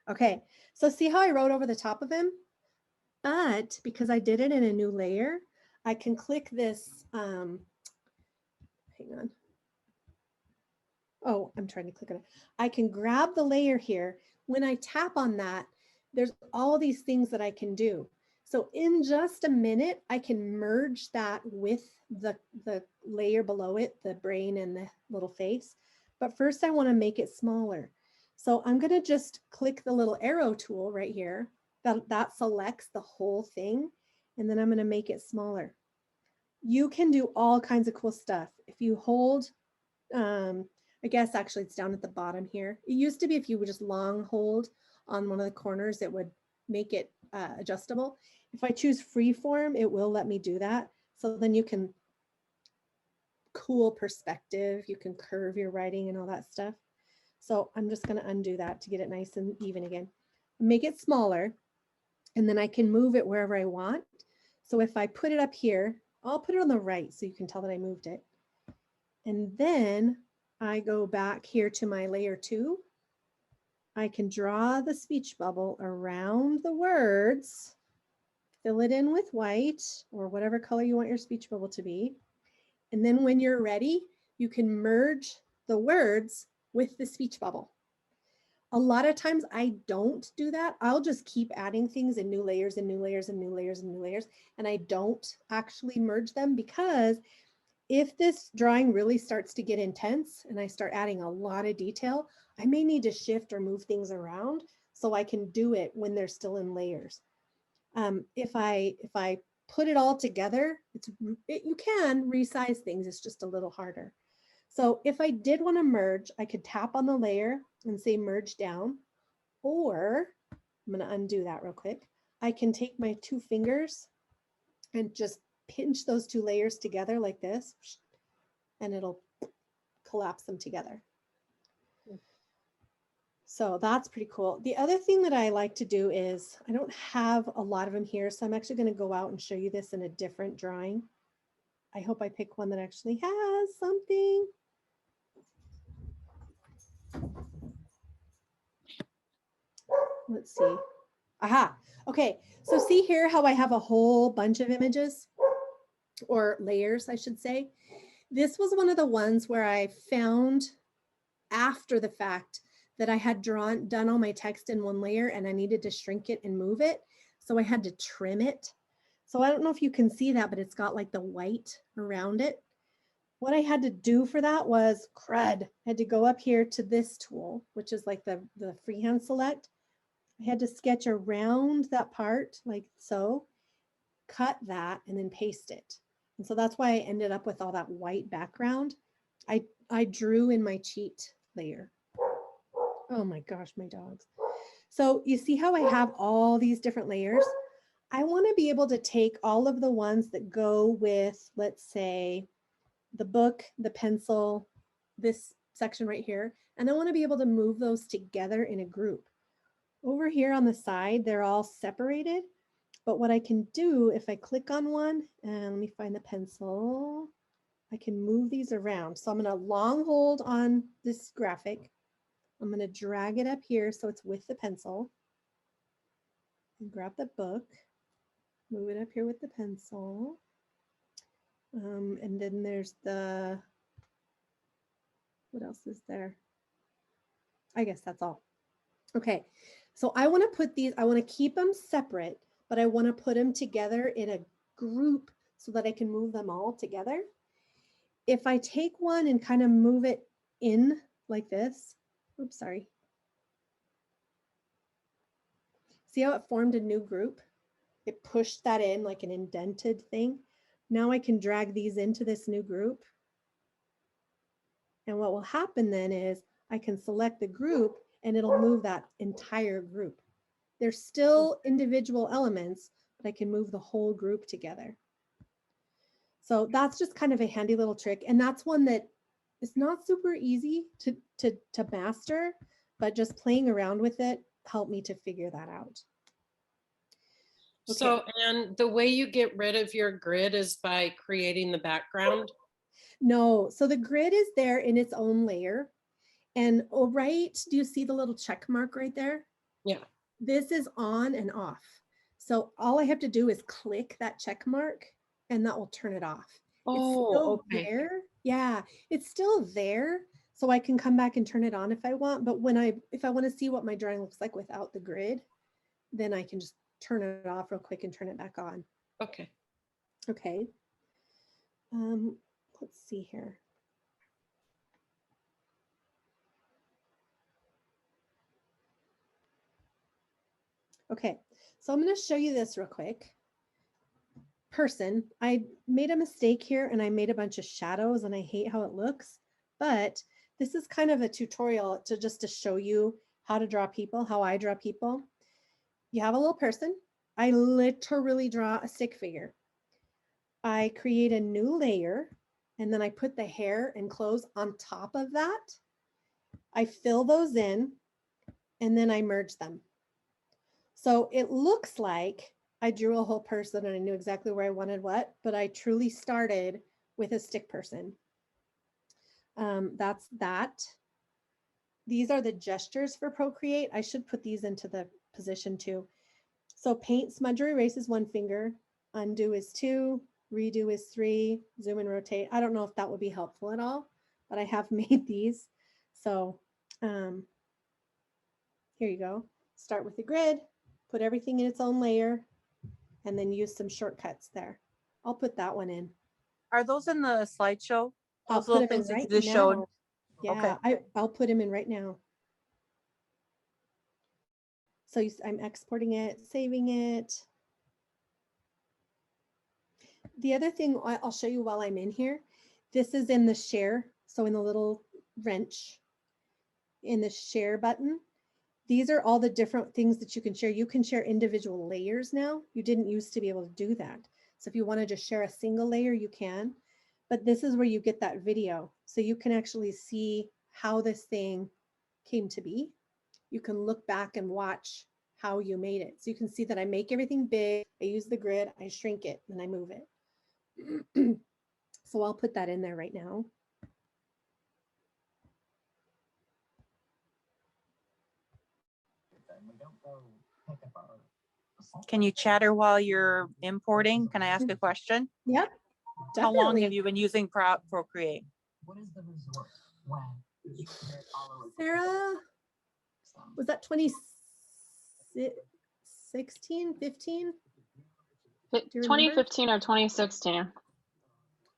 Okay, so see how I wrote over the top of him? But because I did it in a new layer, I can click this, hang on. Oh, I'm trying to click on it. I can grab the layer here. When I tap on that, there's all these things that I can do. So in just a minute, I can merge that with the layer below it, the brain and the little face. But first I want to make it smaller. So I'm going to just click the little arrow tool right here. That selects the whole thing. And then I'm going to make it smaller. You can do all kinds of cool stuff. If you hold, I guess actually it's down at the bottom here. It used to be if you would just long hold on one of the corners, it would make it adjustable. If I choose freeform, it will let me do that. So then you can cool perspective, you can curve your writing and all that stuff. So I'm just going to undo that to get it nice and even again. Make it smaller, and then I can move it wherever I want. So if I put it up here, I'll put it on the right so you can tell that I moved it. And then I go back here to my layer 2. I can draw the speech bubble around the words, fill it in with white or whatever color you want your speech bubble to be. And then when you're ready, you can merge the words with the speech bubble. A lot of times I don't do that. I'll just keep adding things in new layers and new layers and new layers and new layers. And I don't actually merge them because if this drawing really starts to get intense and I start adding a lot of detail, I may need to shift or move things around so I can do it when they're still in layers. If I put it all together, you can resize things. It's just a little harder. So if I did want to merge, I could tap on the layer and say merge down, or I'm going to undo that real quick. I can take my 2 fingers and just pinch those 2 layers together like this, and it'll collapse them together. So that's pretty cool. The other thing that I like to do is, I don't have a lot of them here, so I'm actually going to go out and show you this in a different drawing. I hope I pick one that actually has something. Let's see. Aha. Okay. So see here how I have a whole bunch of images, or layers, I should say. This was one of the ones where I found after the fact that I had done all my text in one layer and I needed to shrink it and move it. So I had to trim it. So I don't know if you can see that, but it's got like the white around it. What I had to do for that was crud. I had to go up here to this tool, which is like the freehand select. I had to sketch around that part like so, cut that, and then paste it. And so that's why I ended up with all that white background. I drew in my cheat layer. Oh my gosh, my dogs. So you see how I have all these different layers? I want to be able to take all of the ones that go with, let's say, the book, the pencil, this section right here, and I want to be able to move those together in a group. Over here on the side, they're all separated, but what I can do if I click on one, and let me find the pencil, I can move these around. So I'm going to long hold on this graphic. I'm going to drag it up here so it's with the pencil. And grab the book, move it up here with the pencil. And then there's the, what else is there? I guess that's all. Okay, so I want to put these, I want to keep them separate, but I want to put them together in a group so that I can move them all together. If I take one and kind of move it in like this, oops, sorry. See how it formed a new group? It pushed that in like an indented thing. Now I can drag these into this new group. And what will happen then is I can select the group and it'll move that entire group. They're still individual elements, but I can move the whole group together. So that's just kind of a handy little trick. And that's one that is not super easy to master, but just playing around with it helped me to figure that out. Okay. So, and the way you get rid of your grid is by creating the background? No, so the grid is there in its own layer. And oh, right, do you see the little check mark right there? Yeah. This is on and off. So all I have to do is click that check mark and that will turn it off. Oh, it's still okay. there. Yeah, it's still there. So I can come back and turn it on if I want. But if I want to see what my drawing looks like without the grid, then I can just turn it off real quick and turn it back on. Okay. Okay. Let's see here. Okay, so I'm going to show you this real quick. Person, I made a mistake here and I made a bunch of shadows and I hate how it looks, but this is kind of a tutorial to show you how to draw people, how I draw people. You have a little person. I literally draw a stick figure. I create a new layer and then I put the hair and clothes on top of that. I fill those in and then I merge them. So it looks like I drew a whole person and I knew exactly where I wanted what, but I truly started with a stick person. That's that. These are the gestures for Procreate. I should put these into the position too. So paint, smudge, or erase is 1 finger. Undo is 2. Redo is 3. Zoom and rotate. I don't know if that would be helpful at all, but I have made these. So here you go. Start with the grid, put everything in its own layer, and then use some shortcuts there. I'll put that one in. Are those in the slideshow? I'll Those little put 'em in things that you right just showed? now. Yeah, I'll put them in right now. So I'm exporting it, saving it. The other thing I'll show you while I'm in here, this is in the share. So in the little wrench in the share button, these are all the different things that you can share. You can share individual layers now. You didn't used to be able to do that. So if you want to just share a single layer, you can. But this is where you get that video. So you can actually see how this thing came to be. You can look back and watch how you made it. So you can see that I make everything big. I use the grid, I shrink it, and I move it. So I'll put that in there right now. Can you chatter while you're importing? Can I ask a question? Yep. How long have Definitely. you been using Procreate? Sarah, was that 2016, 15? Do you remember? 2015 or 2016. It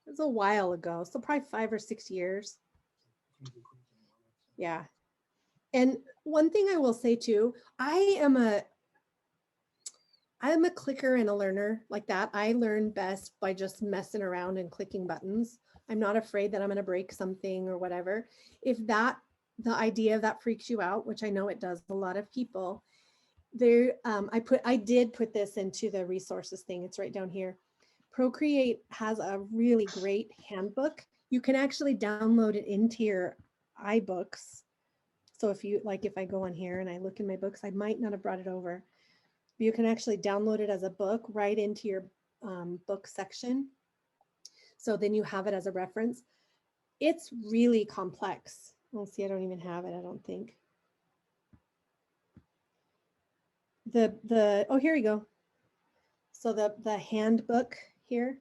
was a while ago, so probably 5 or 6 years. Yeah. And one thing I will say too, I am a clicker and a learner like that. I learn best by just messing around and clicking buttons. I'm not afraid that I'm going to break something or whatever. If the idea of that freaks you out, which I know it does a lot of people, I did put this into the resources thing. It's right down here. Procreate has a really great handbook. You can actually download it into your iBooks. So if I go on here and I look in my books, I might not have brought it over. But you can actually download it as a book right into your book section. So then you have it as a reference. It's really complex. Well, see, I don't even have it, I don't think. Oh, here you go. So the handbook here,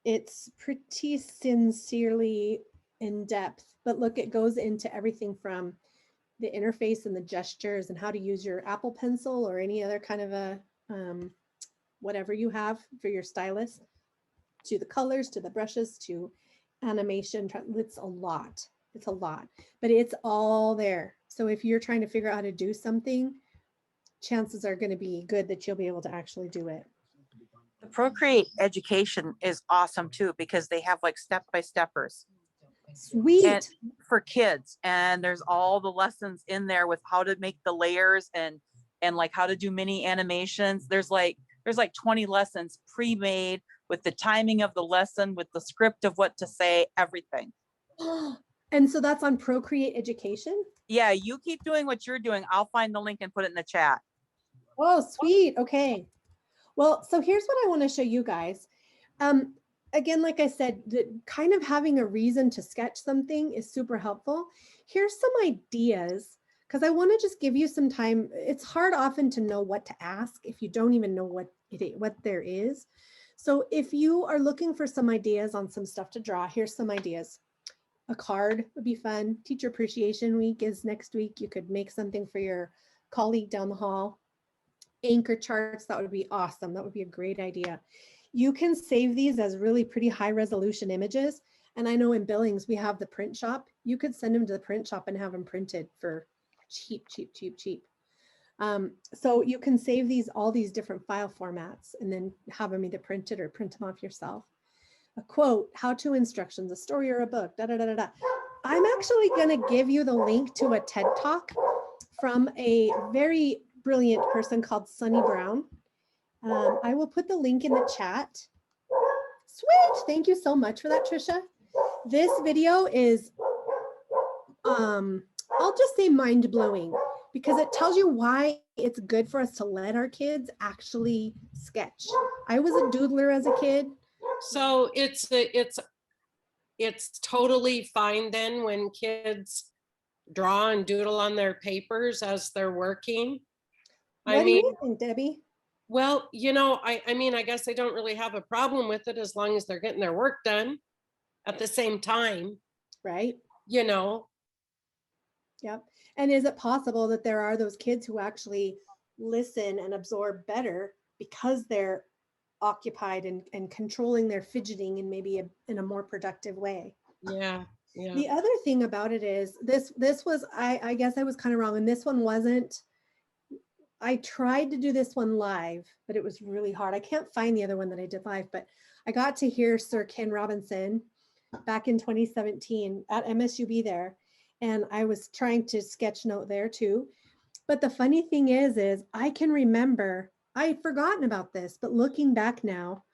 it's pretty sincerely in depth, but look, it goes into everything from the interface and the gestures and how to use your Apple Pencil or any other kind of a whatever you have for your stylus, to the colors, to the brushes, to animation. It's a lot. It's a lot, but it's all there. So if you're trying to figure out how to do something, chances are going to be good that you'll be able to actually do it. The Procreate education is awesome too, because they have like step-by-steppers. Sweet. And for kids, and there's all the lessons in there with how to make the layers and like how to do mini animations. There's like 20 lessons pre-made with the timing of the lesson, with the script of what to say, everything. And so that's on Procreate Education? Yeah, you keep doing what you're doing. I'll find the link and put it in the chat. Oh, sweet. Okay. Well, so here's what I want to show you guys. Again, like I said, kind of having a reason to sketch something is super helpful. Here's some ideas, because I want to just give you some time. It's hard often to know what to ask if you don't even know what there is. So if you are looking for some ideas on some stuff to draw, here's some ideas. A card would be fun. Teacher Appreciation Week is next week. You could make something for your colleague down the hall. Anchor charts, that would be awesome. That would be a great idea. You can save these as really pretty high resolution images. And I know in Billings, we have the print shop. You could send them to the print shop and have them printed for cheap. So you can save all these different file formats and then have them either printed or print them off yourself. A quote, how-to instructions, a story or a book, I'm actually going to give you the link to a TED Talk from a very brilliant person called Sunny Brown. I will put the link in the chat. Sweet. Thank you so much for that, Trisha. This video is, I'll just say mind-blowing, because it tells you why it's good for us to let our kids actually sketch. I was a doodler as a kid. So it's totally fine then when kids draw and doodle on their papers as they're working. What do you think, Debbie? Well, I mean, I guess I don't really have a problem with it as long as they're getting their work done at the same time. Right. Yep. And is it possible that there are those kids who actually listen and absorb better because they're occupied and controlling their fidgeting in maybe in a more productive way. Yeah. Yeah. The other thing about it is this was, I guess I was kind of wrong. And this one wasn't, I tried to do this one live, but it was really hard. I can't find the other one that I did live, but I got to hear Sir Ken Robinson back in 2017 at MSUB there. And I was trying to sketchnote there too. But the funny thing is I can remember, I'd forgotten about this, but looking back now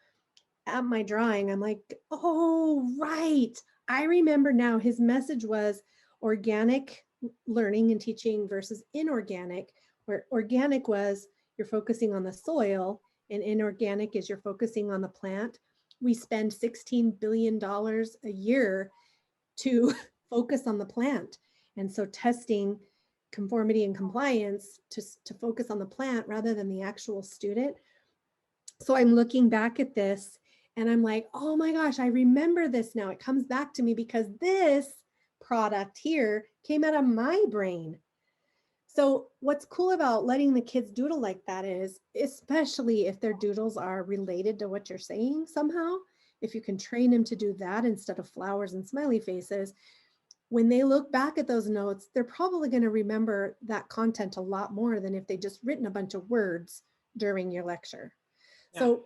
at my drawing, I'm like, oh, right. I remember now his message was organic learning and teaching versus inorganic, where organic was you're focusing on the soil and inorganic is you're focusing on the plant. We spend $16 billion a year to focus on the plant. And so testing conformity and compliance to focus on the plant rather than the actual student. So I'm looking back at this and I'm like, oh my gosh, I remember this now. It comes back to me because this product here came out of my brain. So what's cool about letting the kids doodle like that is, especially if their doodles are related to what you're saying somehow, if you can train them to do that instead of flowers and smiley faces, when they look back at those notes, they're probably going to remember that content a lot more than if they just written a bunch of words during your lecture. Yeah. So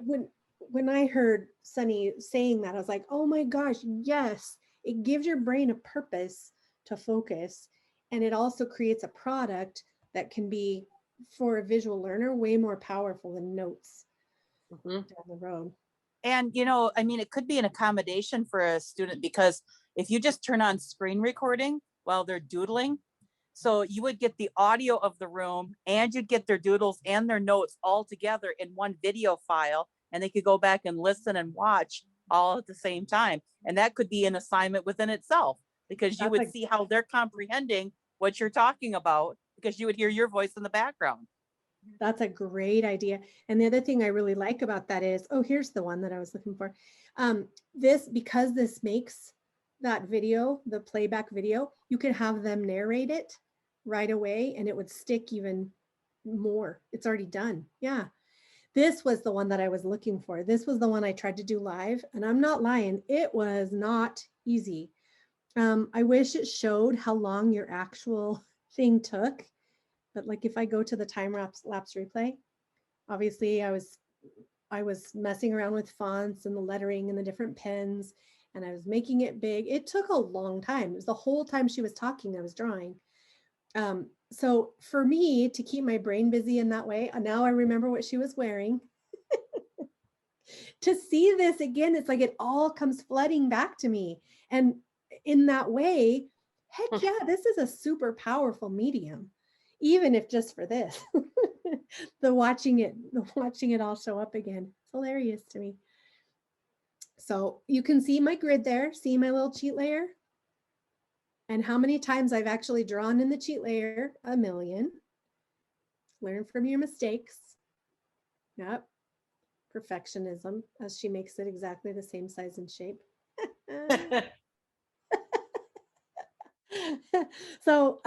when I heard Sunny saying that, I was like, oh my gosh, yes, it gives your brain a purpose to focus. And it also creates a product that can be, for a visual learner, way more powerful than notes down the road. And, you know, I mean, it could be an accommodation for a student, because if you just turn on screen recording while they're doodling, so you would get the audio of the room and you'd get their doodles and their notes all together in one video file, and they could go back and listen and watch all at the same time. And that could be an assignment within itself, because you would see how they're comprehending what you're talking about, because you would hear your voice in the background. That's a great idea. And the other thing I really like about that is, oh, here's the one that I was looking for. Because this makes that video, the playback video, you could have them narrate it right away and it would stick even more. It's already done. Yeah. This was the one that I was looking for. This was the one I tried to do live, and I'm not lying. It was not easy. I wish it showed how long your actual thing took. But like if I go to the time lapse replay, obviously I was messing around with fonts and the lettering and the different pens, and I was making it big. It took a long time. It was the whole time she was talking, I was drawing. So for me to keep my brain busy in that way, now I remember what she was wearing. To see this again, it's like it all comes flooding back to me. And in that way, heck yeah, this is a super powerful medium. Even if just for this, the watching it all show up again. It's hilarious to me. So you can see my grid there, see my little cheat layer, and how many times I've actually drawn in the cheat layer. 1 million. Learn from your mistakes. Yep. Perfectionism, as she makes it exactly the same size and shape. So,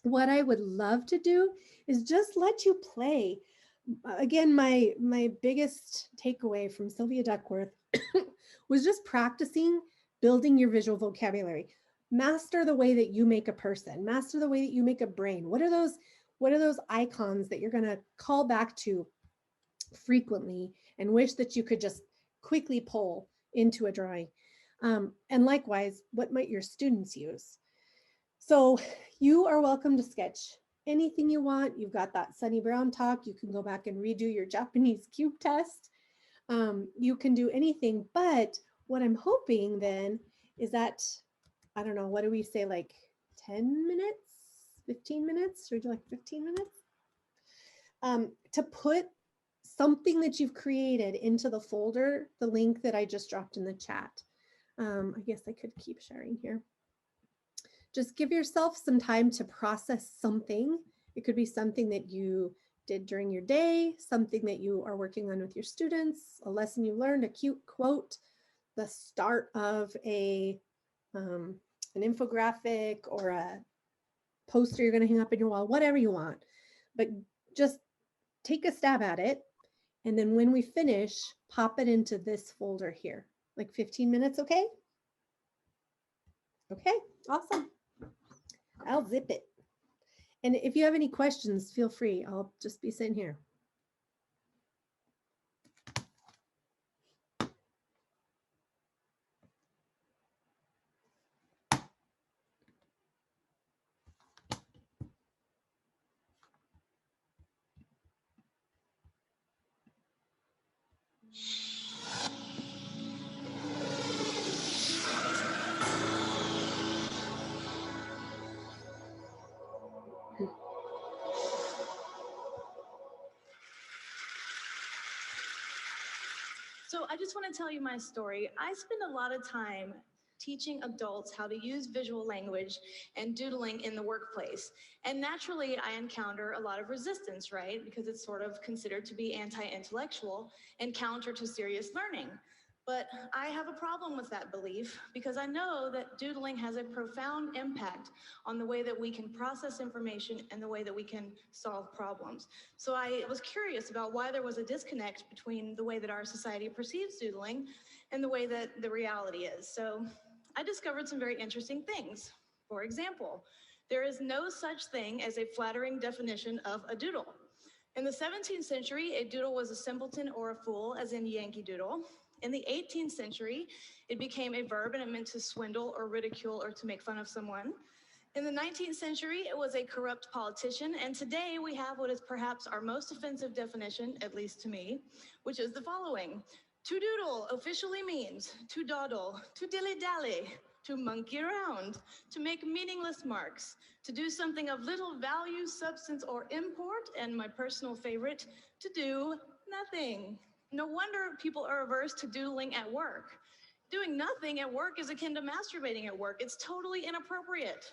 what I would love to do is just let you play. Again, my biggest takeaway from Sylvia Duckworth was just practicing building your visual vocabulary. Master the way that you make a person, master the way that you make a brain. What are those icons that you're going to call back to frequently and wish that you could just quickly pull into a drawing? And likewise, what might your students use? So you are welcome to sketch anything you want. You've got that Sunny Brown talk. You can go back and redo your Japanese cube test. You can do anything. But what I'm hoping then is that, I don't know, what do we say, like 10 minutes, 15 minutes? Or do you like 15 minutes? To put something that you've created into the folder, the link that I just dropped in the chat. I guess I could keep sharing here. Just give yourself some time to process something. It could be something that you did during your day, something that you are working on with your students, a lesson you learned, a cute quote, the start of an infographic or a poster you're going to hang up in your wall, whatever you want. But just take a stab at it And then when we finish, pop it into this folder here, like 15 minutes, okay? Okay, awesome. I'll zip it. And if you have any questions, feel free. I'll just be sitting here. So I just want to tell you my story. I spend a lot of time teaching adults how to use visual language and doodling in the workplace. And naturally, I encounter a lot of resistance, right? Because it's sort of considered to be anti-intellectual and counter to serious learning. But I have a problem with that belief because I know that doodling has a profound impact on the way that we can process information and the way that we can solve problems. So I was curious about why there was a disconnect between the way that our society perceives doodling and the way that the reality is. So I discovered some very interesting things. For example, there is no such thing as a flattering definition of a doodle. In the 17th century, a doodle was a simpleton or a fool, as in Yankee Doodle. In the 18th century, it became a verb and it meant to swindle or ridicule or to make fun of someone. In the 19th century, it was a corrupt politician, and today we have what is perhaps our most offensive definition, at least to me, which is the following. To doodle officially means to dawdle, to dilly-dally, to monkey around, to make meaningless marks, to do something of little value, substance, or import, and my personal favorite, to do nothing. No wonder people are averse to doodling at work. Doing nothing at work is akin to masturbating at work. It's totally inappropriate.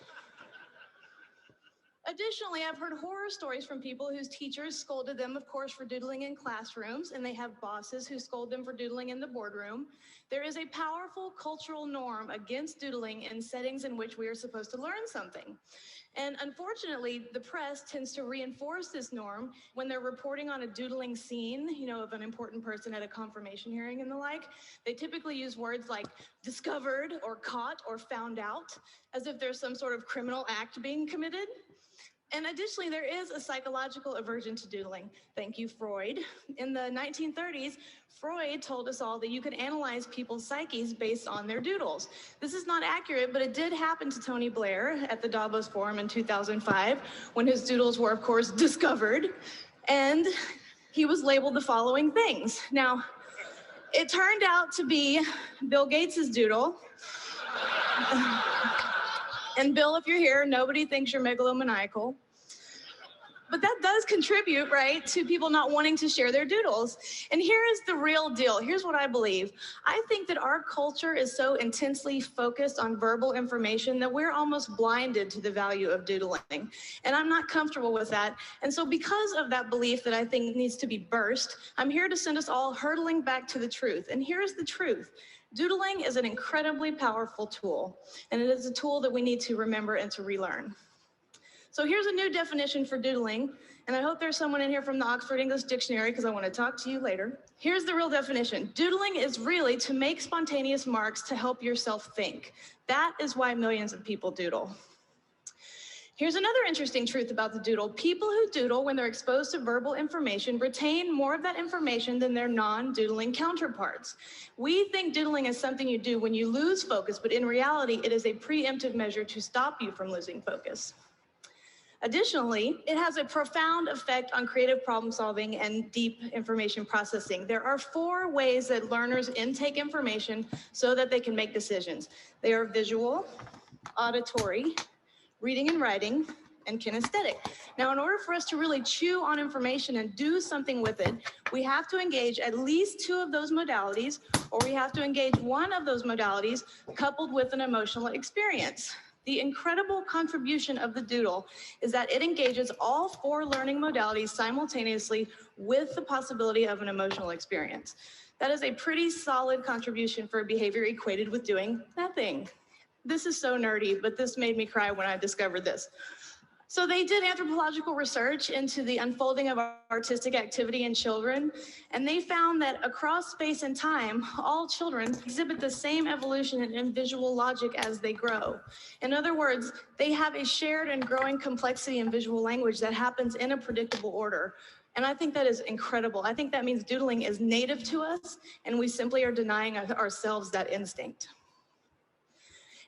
Additionally, I've heard horror stories from people whose teachers scolded them, of course, for doodling in classrooms, and they have bosses who scold them for doodling in the boardroom. There is a powerful cultural norm against doodling in settings in which we are supposed to learn something. And unfortunately, the press tends to reinforce this norm when they're reporting on a doodling scene, you know, of an important person at a confirmation hearing and the like. They typically use words like discovered or caught or found out, as if there's some sort of criminal act being committed. And additionally, there is a psychological aversion to doodling. Thank you, Freud. In the 1930s, Freud told us all that you could analyze people's psyches based on their doodles. This is not accurate, but it did happen to Tony Blair at the Davos Forum in 2005, when his doodles were, of course, discovered, and he was labeled the following things. Now, it turned out to be Bill Gates's doodle. And Bill, if you're here, nobody thinks you're megalomaniacal. But that does contribute, right, to people not wanting to share their doodles. And here is the real deal. Here's what I believe. I think that our culture is so intensely focused on verbal information that we're almost blinded to the value of doodling. And I'm not comfortable with that. And so because of that belief that I think needs to be burst, I'm here to send us all hurtling back to the truth. And here's the truth. Doodling is an incredibly powerful tool, and it is a tool that we need to remember and to relearn. So here's a new definition for doodling, and I hope there's someone in here from the Oxford English Dictionary because I want to talk to you later. Here's the real definition. Doodling is really to make spontaneous marks to help yourself think. That is why millions of people doodle. Here's another interesting truth about the doodle. People who doodle when they're exposed to verbal information retain more of that information than their non-doodling counterparts. We think doodling is something you do when you lose focus, but in reality, it is a preemptive measure to stop you from losing focus. Additionally, it has a profound effect on creative problem solving and deep information processing. There are 4 ways that learners intake information so that they can make decisions. They are visual, auditory, reading and writing, and kinesthetic. Now, in order for us to really chew on information and do something with it, we have to engage at least 2 of those modalities, or we have to engage 1 of those modalities coupled with an emotional experience. The incredible contribution of the doodle is that it engages all 4 learning modalities simultaneously with the possibility of an emotional experience. That is a pretty solid contribution for a behavior equated with doing nothing. This is so nerdy, but this made me cry when I discovered this. So they did anthropological research into the unfolding of artistic activity in children, and they found that across space and time, all children exhibit the same evolution in visual logic as they grow. In other words, they have a shared and growing complexity in visual language that happens in a predictable order. And I think that is incredible. I think that means doodling is native to us, and we simply are denying ourselves that instinct.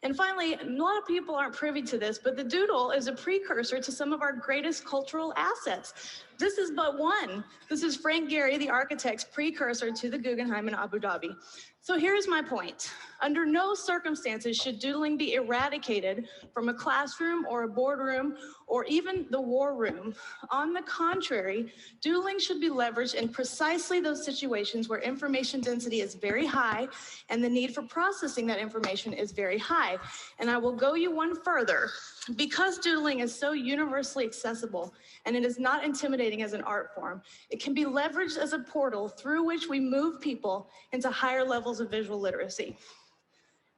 And finally, a lot of people aren't privy to this, but the doodle is a precursor to some of our greatest cultural assets. This is but one. This is Frank Gehry, the architect's precursor to the Guggenheim in Abu Dhabi. So here's my point. Under no circumstances should doodling be eradicated from a classroom or a boardroom or even the war room. On the contrary, doodling should be leveraged in precisely those situations where information density is very high and the need for processing that information is very high. And I will go you one further. Because doodling is so universally accessible and it is not intimidating as an art form, it can be leveraged as a portal through which we move people into higher levels of visual literacy.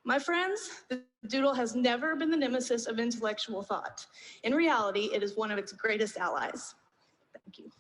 My friends, the doodle has never been the nemesis of intellectual thought. In reality, it is one of its greatest allies. Thank you.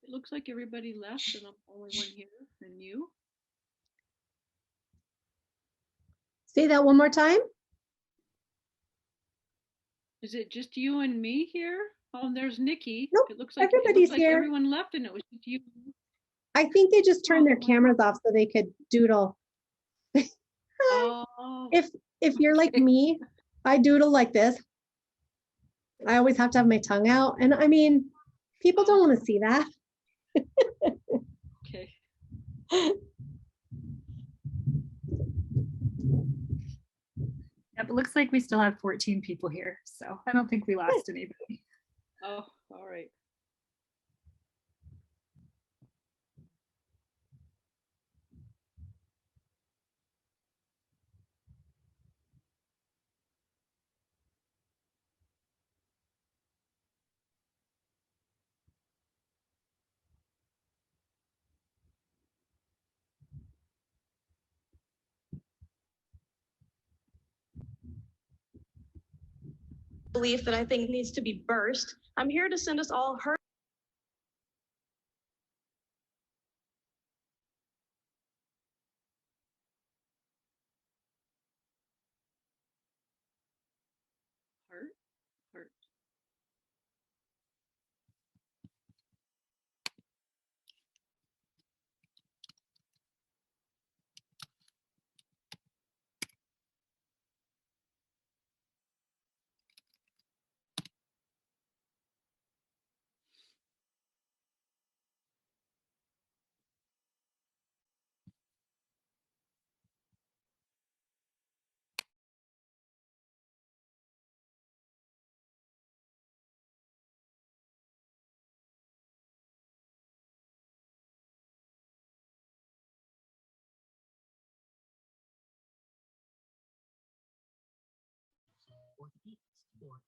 It looks like everybody left and I'm the only one here and you. Say that one more time. Is it just you and me here? Oh, there's Nikki. Nope, It looks like everybody's here. everyone left and it was just you. I think they just turned their Oh. cameras off so they could doodle. Oh, If you're like me, I doodle like this. I always have to have my tongue out. And I mean, people don't want to see that. okay. Yeah, but looks like we still have 14 people here, so I don't think we lost anybody. Oh, all right. Belief that I think needs to be burst. I'm here to send us all her Heart, heart.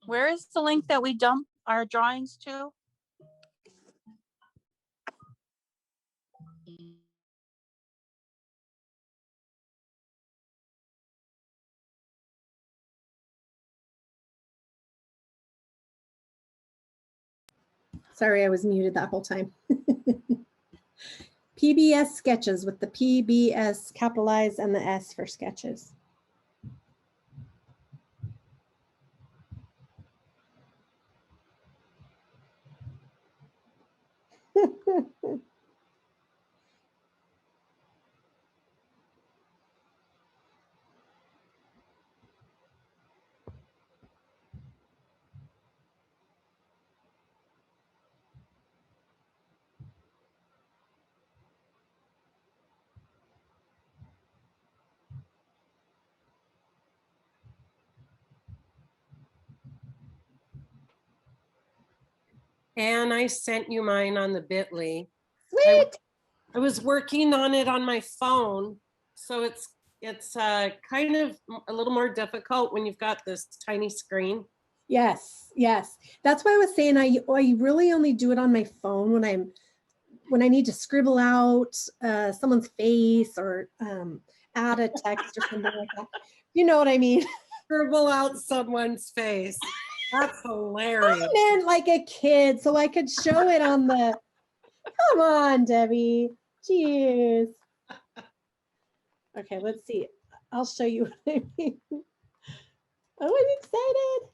Where is the link that we dump our drawings to? Sorry, I was muted that whole time. PBS sketches with the PBS capitalized and the S for sketches. And I sent you mine on the bit.ly. Sweet. I was working on it on my phone, so it's kind of a little more difficult when you've got this tiny screen. Yes, yes. That's why I was saying I really only do it on my phone when I need to scribble out someone's face or add a text or something like that. You know what I mean? Scribble out someone's face. That's hilarious. I meant like a kid, so I could show it on the. Come on, Debbie. Jeez. Okay, let's see. I'll show you what I mean. Oh, I'm excited.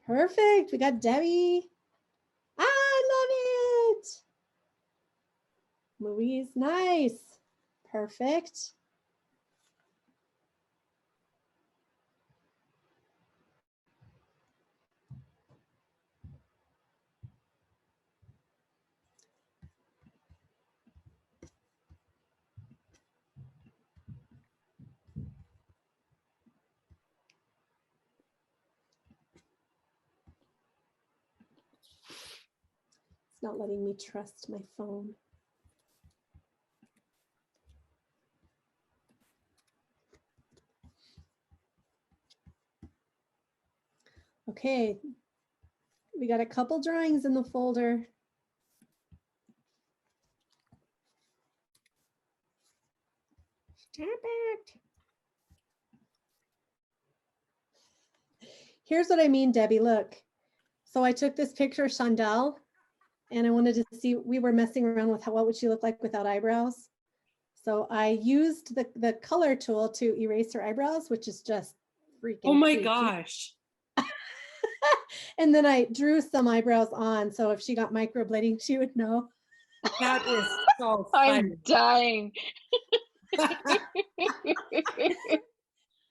Perfect. We got Debbie. I love it. Louise, nice. Perfect. It's not letting me trust my phone. Okay, we got a couple drawings in the folder. Stop it. Here's what I mean, Debbie, look. So I took this picture of Chandel and I wanted to see, we were messing around with what would she look like without eyebrows. So I used the color tool to erase her eyebrows, which is just freaking Oh my cute. gosh. And then I drew some eyebrows on. So if she got microblading, she would know. That is so fun. I'm dying. And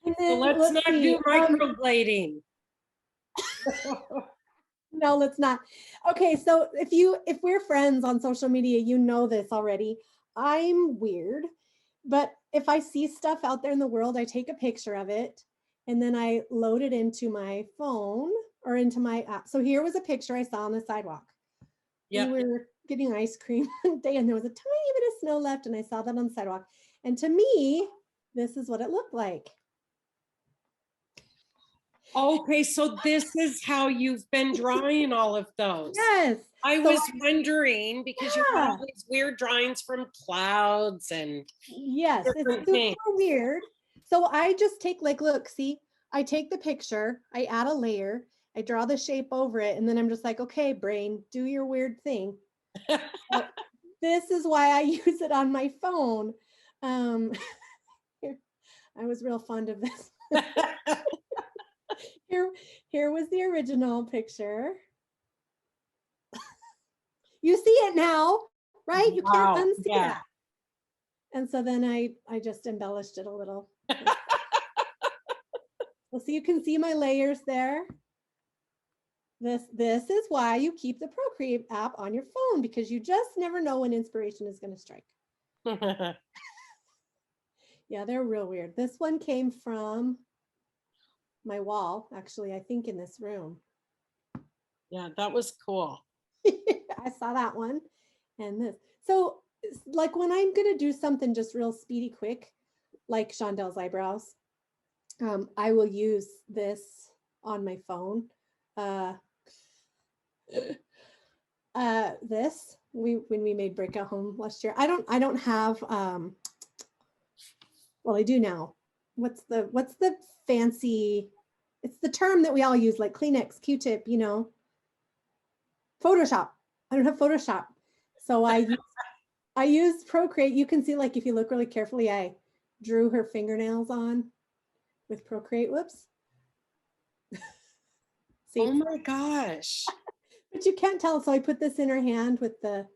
So then, let's not see, do microblading. No, let's not. Okay, so if we're friends on social media, you know this already. I'm weird, but if I see stuff out there in the world, I take a picture of it and then I load it into my phone or into my app. So here was a picture I saw on the sidewalk. Yeah. We were getting ice cream one day and there was a tiny bit of snow left and I saw that on the sidewalk. And to me, this is what it looked like. Okay, so this is how you've been drawing all of those. Yes. I So was wondering because you have Yeah. all these weird drawings from clouds and Yes, it's different super things. weird. So I just take like, look, see, I take the picture, I add a layer, I draw the shape over it, and then I'm just like, okay, brain, do your weird thing. So this is why I use it on my phone. I was real fond of this. Here was the original picture. You see it now, right? You Wow, can't unsee yeah. that. And so then I just embellished it a little. Well, so you can see my layers there. This is why you keep the Procreate app on your phone, because you just never know when inspiration is going to strike. Yeah, they're real weird. This one came from my wall, actually, I think in this room. Yeah, that was cool. I saw that one and this. So like when I'm going to do something just real speedy quick, like Chandel's eyebrows, I will use this on my phone. This when we made Breakout Home last year. I don't have well, I do now. What's the fancy, it's the term that we all use, like Kleenex, Q-tip, you know, Photoshop. I don't have Photoshop. So I used Procreate. You can see, like, if you look really carefully, I drew her fingernails on with Procreate. Whoops. See, Oh my gosh. but you can't tell. So I put this in her hand with the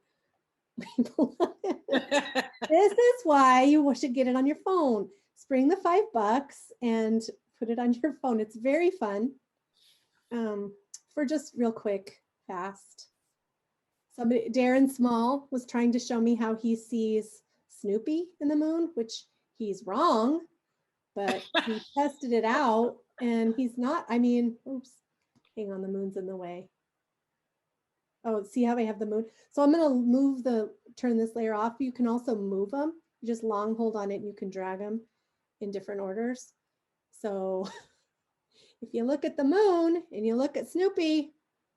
rainbow on it. This is why you should get it on your phone. Spring the $5 and put it on your phone. It's very fun. For just real quick, fast. Somebody, Darren Small, was trying to show me how he sees Snoopy in the moon, which he's wrong, but he tested it out and he's not. I mean, oops, hang on, the moon's in the way. Oh, see how I have the moon? So I'm going to turn this layer off. You can also move them. You just long hold on it and you can drag them in different orders. So if you look at the moon and you look at Snoopy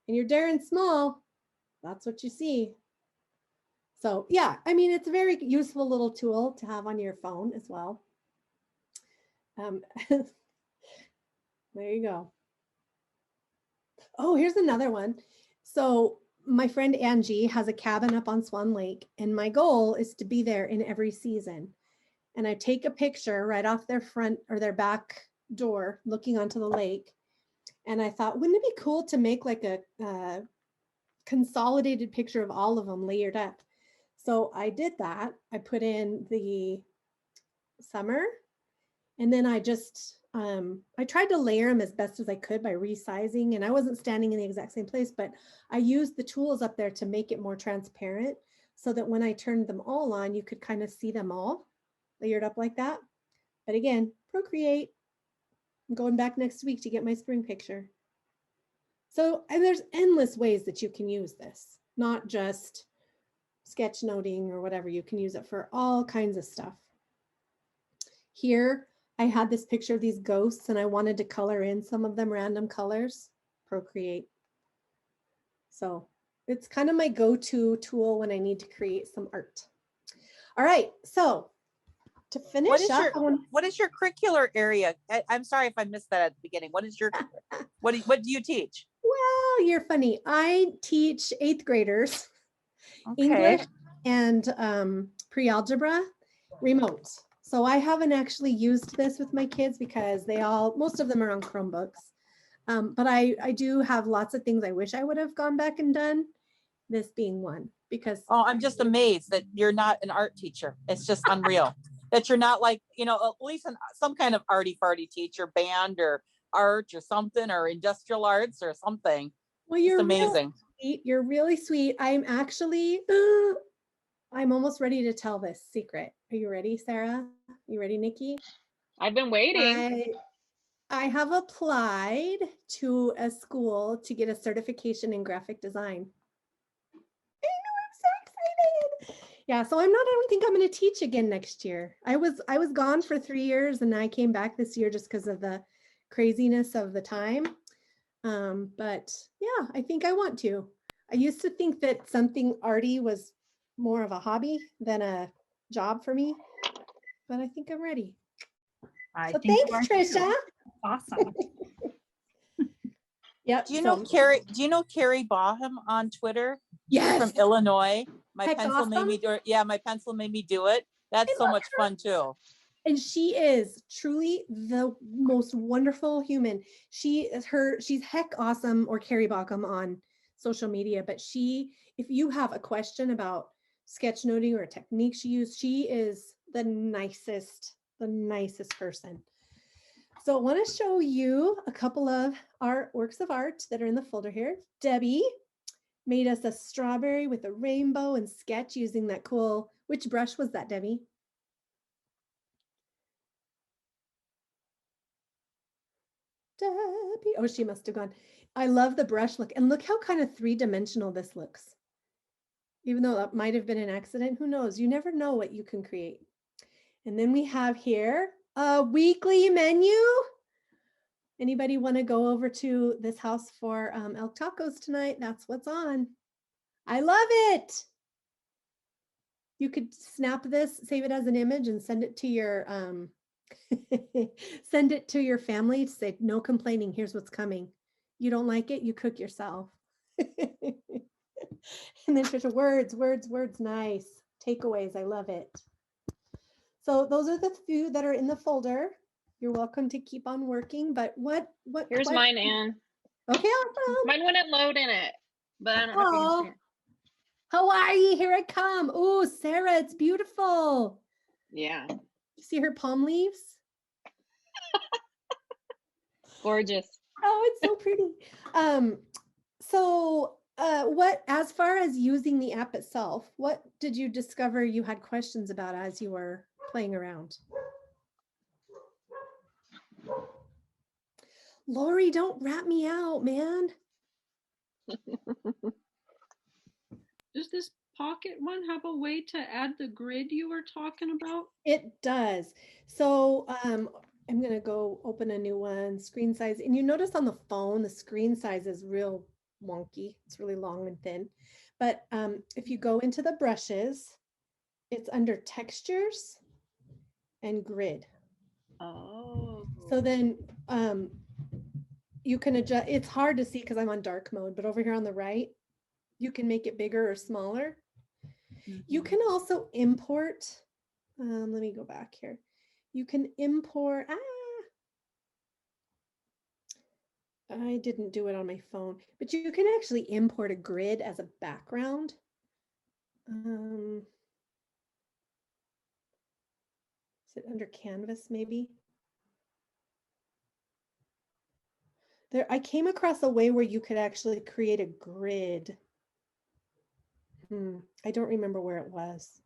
and you're Darren Small, that's what you see. So yeah, I mean, it's a very useful little tool to have on your phone as well. There you go. Oh, here's another one. So my friend Angie has a cabin up on Swan Lake, and my goal is to be there in every season. And I take a picture right off their front or their back door looking onto the lake. And I thought, wouldn't it be cool to make like a consolidated picture of all of them layered up? So I did that. I put in the summer, and then I just, I tried to layer them as best as I could by resizing, and I wasn't standing in the exact same place, but I used the tools up there to make it more transparent so that when I turned them all on, you could kind of see them all layered up like that. But again, Procreate. I'm going back next week to get my spring picture. So, and there's endless ways that you can use this, not just sketchnoting or whatever. You can use it for all kinds of stuff. Here, I had this picture of these ghosts and I wanted to color in some of them random colors. Procreate. So it's kind of my go-to tool when I need to create some art. All right, so to finish up, what is your curricular area? I'm sorry if I missed that at the beginning. What is your what do you teach? Well, you're funny. I teach 8th graders Okay. English and pre-algebra remote. So I haven't actually used this with my kids because most of them are on Chromebooks. But I do have lots of things I wish I would have gone back and done, this being one, because. Oh, I'm just amazed that you're not an art teacher. It's just unreal that you're not like, you know, at least some kind of arty farty teacher, band or art or something, or industrial arts or something. Well, you're amazing. Really you're really sweet. I'm actually, I'm almost ready to tell this secret. Are you ready, Sarah? You ready, Nikki? I've been waiting. I have applied to a school to get a certification in graphic design. I know, I'm so excited. Yeah, so I don't think I'm going to teach again next year. I was gone for 3 years and I came back this year just because of the craziness of the time. But yeah, I think I want to. I used to think that something arty was more of a hobby than a job for me, but I think I'm ready. So thanks, Trisha. Awesome. Yep. Do you know Carrie? Do you know Carrie Boham on Twitter? Yes. From Illinois. My Heck, pencil awesome. made me do it. Yeah, my pencil made me do it. That's so much fun too. And she is truly the most wonderful human. She's heck awesome, or Carrie Boham on social media. But if you have a question about sketchnoting or a technique she used, she is the nicest person. So I want to show you a couple of our works of art that are in the folder here. Debbie made us a strawberry with a rainbow and sketch using that cool, which brush was that, Debbie? Debbie, oh, she must have gone. I love the brush look, and look how kind of 3-dimensional this looks. Even though that might have been an accident, who knows? You never know what you can create. And then we have here a weekly menu. Anybody want to go over to this house for elk tacos tonight? That's what's on. I love it. You could snap this, save it as an image, and send it to your send it to your family to say, no complaining, here's what's coming. You don't like it, you cook yourself. And then Trisha, words, words, words, nice. Takeaways, I love it. So those are the few that are in the folder. You're welcome to keep on working, but what Here's mine, Anne. Okay, awesome. Mine wouldn't load in it, but I don't know if you can see Oh, it. how are you? Here I come. Oh, Sarah, it's beautiful. Yeah, You see her palm leaves? gorgeous. Oh, it's so pretty. What, as far as using the app itself, what did you discover you had questions about as you were playing around? Lori, don't rat me out, man. Does this pocket one have a way to add the grid you were talking about? It does. So I'm going to go open a new one, screen size. And you notice on the phone, the screen size is real wonky. It's really long and thin. But if you go into the brushes, it's under textures and grid. Oh. So then you can adjust. It's hard to see because I'm on dark mode, but over here on the right, you can make it bigger or smaller. You can also import. Let me go back here. You can import. I didn't do it on my phone, but you can actually import a grid as a background. Is it under Canvas maybe? There, I came across a way where you could actually create a grid. I don't remember where it was.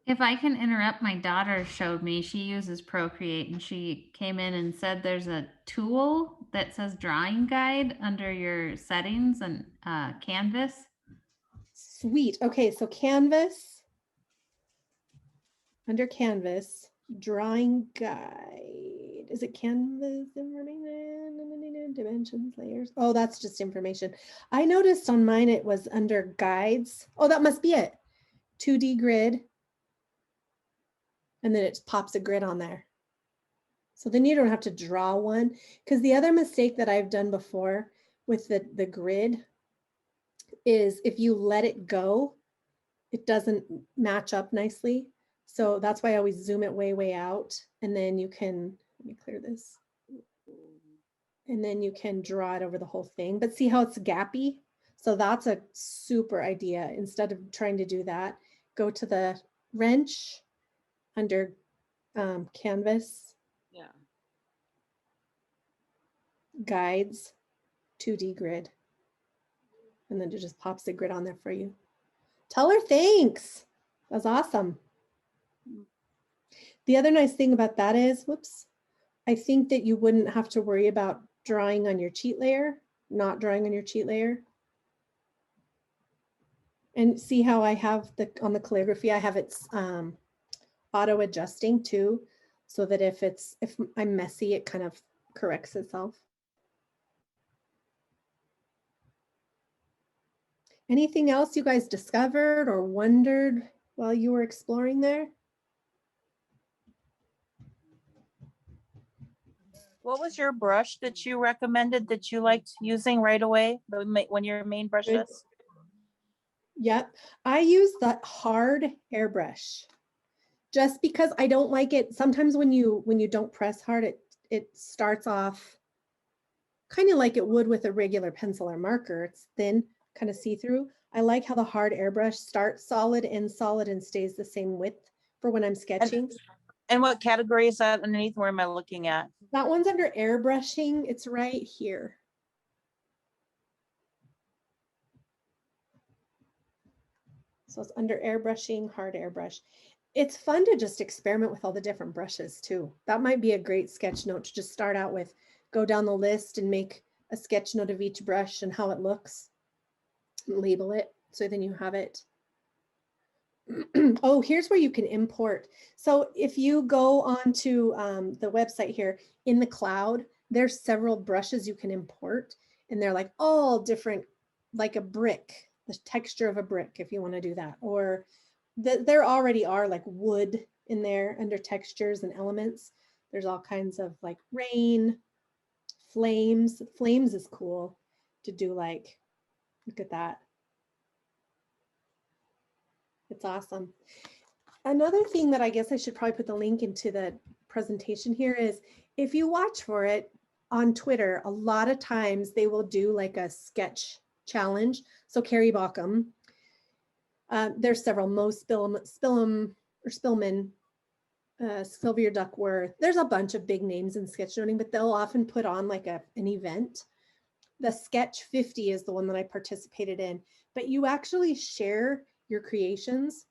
If I can interrupt, my daughter showed me, she uses Procreate, and she came in and said there's a tool that says drawing guide under your settings and Canvas. Sweet. Okay, so Canvas, under Canvas, drawing guide. Is it Canvas information? Dimensions, layers. Oh, that's just information. I noticed on mine it was under guides. Oh, that must be it. 2D grid. And then it pops a grid on there. So then you don't have to draw one. Because the other mistake that I've done before with the grid is if you let it go, it doesn't match up nicely. So that's why I always zoom it way, way out. And then you can, let me clear this. And then you can draw it over the whole thing. But see how it's gappy? So that's a super idea. Instead of trying to do that, go to the wrench under Canvas. Yeah. Guides, 2D grid. And then it just pops the grid on there for you. Tell her thanks. That's awesome. The other nice thing about that is, whoops, I think that you wouldn't have to worry about drawing on your cheat layer, not drawing on your cheat layer. And see how I have on the calligraphy, I have it's auto adjusting too, so that if I'm messy, it kind of corrects itself. Anything else you guys discovered or wondered while you were exploring there? What was your brush that you recommended that you liked using right away? When your main brushes? Yep, I use the hard airbrush just because I don't like it. Sometimes when you don't press hard, it starts off kind of like it would with a regular pencil or marker. It's thin, kind of see-through. I like how the hard airbrush starts solid and stays the same width for when I'm sketching. And what category is that underneath? Where am I looking at? That one's under airbrushing. It's right here. So it's under airbrushing, hard airbrush. It's fun to just experiment with all the different brushes too. That might be a great sketch note to just start out with. Go down the list and make a sketch note of each brush and how it looks. And label it so then you have it. Oh, here's where you can import. So if you go onto the website here, in the cloud, there's several brushes you can import, and they're like all different, like a brick, the texture of a brick, if you want to do that. Or there already are like wood in there under textures and elements. There's all kinds of like rain, flames. Flames is cool to do, like, look at that. It's awesome. Another thing that I guess I should probably put the link into the presentation here is if you watch for it on Twitter, a lot of times they will do like a sketch challenge. So Carrie Bauckham, there's several, Mo Spillman, Sylvia Duckworth. There's a bunch of big names in sketchnoting, but they'll often put on like an event. The Sketch 50 is the one that I participated in, but you actually share your creations.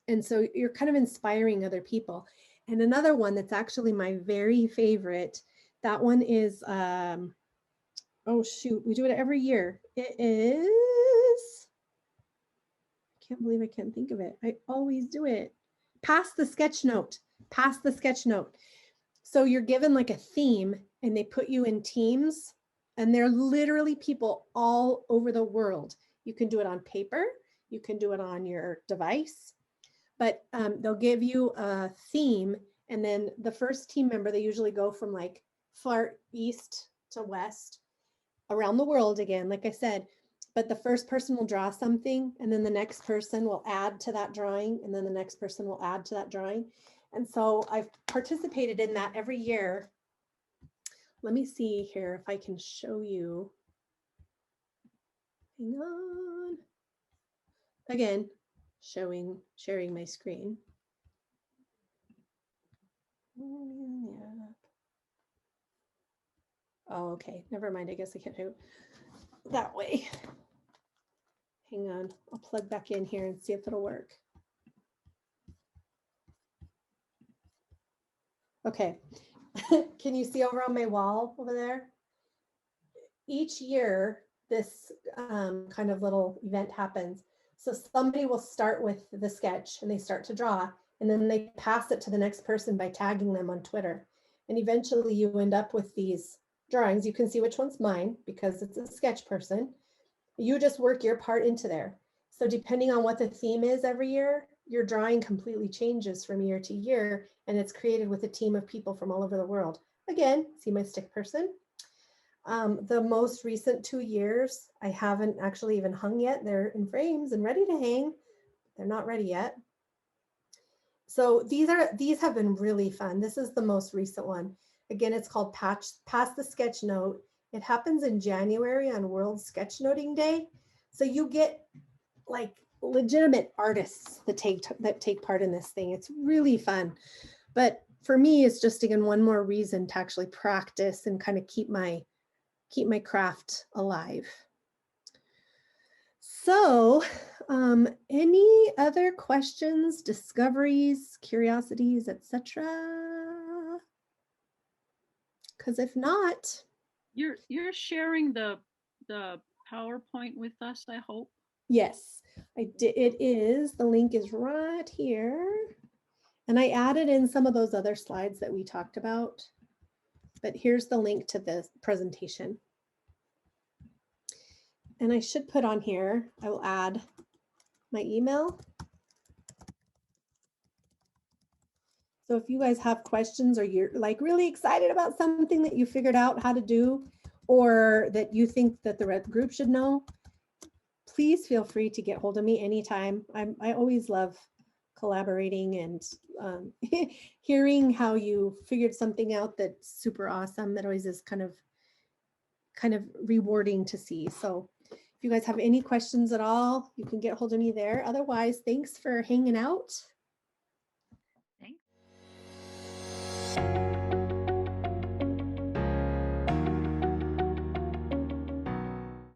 And so you're kind of inspiring other people. And another one that's actually my very favorite, that one is, oh shoot, we do it every year. It is, I can't believe I can't think of it. I always do it. Pass the Sketchnote, pass the Sketchnote. So you're given like a theme and they put you in teams and they're literally people all over the world. You can do it on paper, you can do it on your device, but they'll give you a theme and then the first team member, they usually go from like far east to west around the world again, like I said, but the first person will draw something and then the next person will add to that drawing and then the next person will add to that drawing. And so I've participated in that every year. Let me see here if I can show you. Hang on. Again, sharing my screen. Oh, okay, never mind. I guess I can't do it that way. Hang on, I'll plug back in here and see if it'll work. Okay, can you see over on my wall over there? Each year, this kind of little event happens. So somebody will start with the sketch and they start to draw, and then they pass it to the next person by tagging them on Twitter. And eventually you end up with these drawings. You can see which one's mine because it's a sketch person. You just work your part into there. So depending on what the theme is every year, your drawing completely changes from year to year, and it's created with a team of people from all over the world. Again, see my stick person? The most recent 2 years, I haven't actually even hung yet. They're in frames and ready to hang. They're not ready yet. So these have been really fun. This is the most recent one. Again, it's called Pass the Sketchnote. It happens in January on World Sketchnoting Day. So you get like legitimate artists that take part in this thing. It's really fun. But for me, it's just again one more reason to actually practice and kind of keep my craft alive. So any other questions, discoveries, curiosities, etc.? Because if not, You're sharing the PowerPoint with us, I hope. yes, I did. It is, the link is right here. And I added in some of those other slides that we talked about, but here's the link to the presentation. And I should put on here, I will add my email. So if you guys have questions or you're like really excited about something that you figured out how to do, or that you think that the red group should know, please feel free to get hold of me anytime. I always love collaborating and hearing how you figured something out that's super awesome. That always is kind of rewarding to see. So if you guys have any questions at all, you can get hold of me there. Otherwise, thanks for hanging out. Thanks.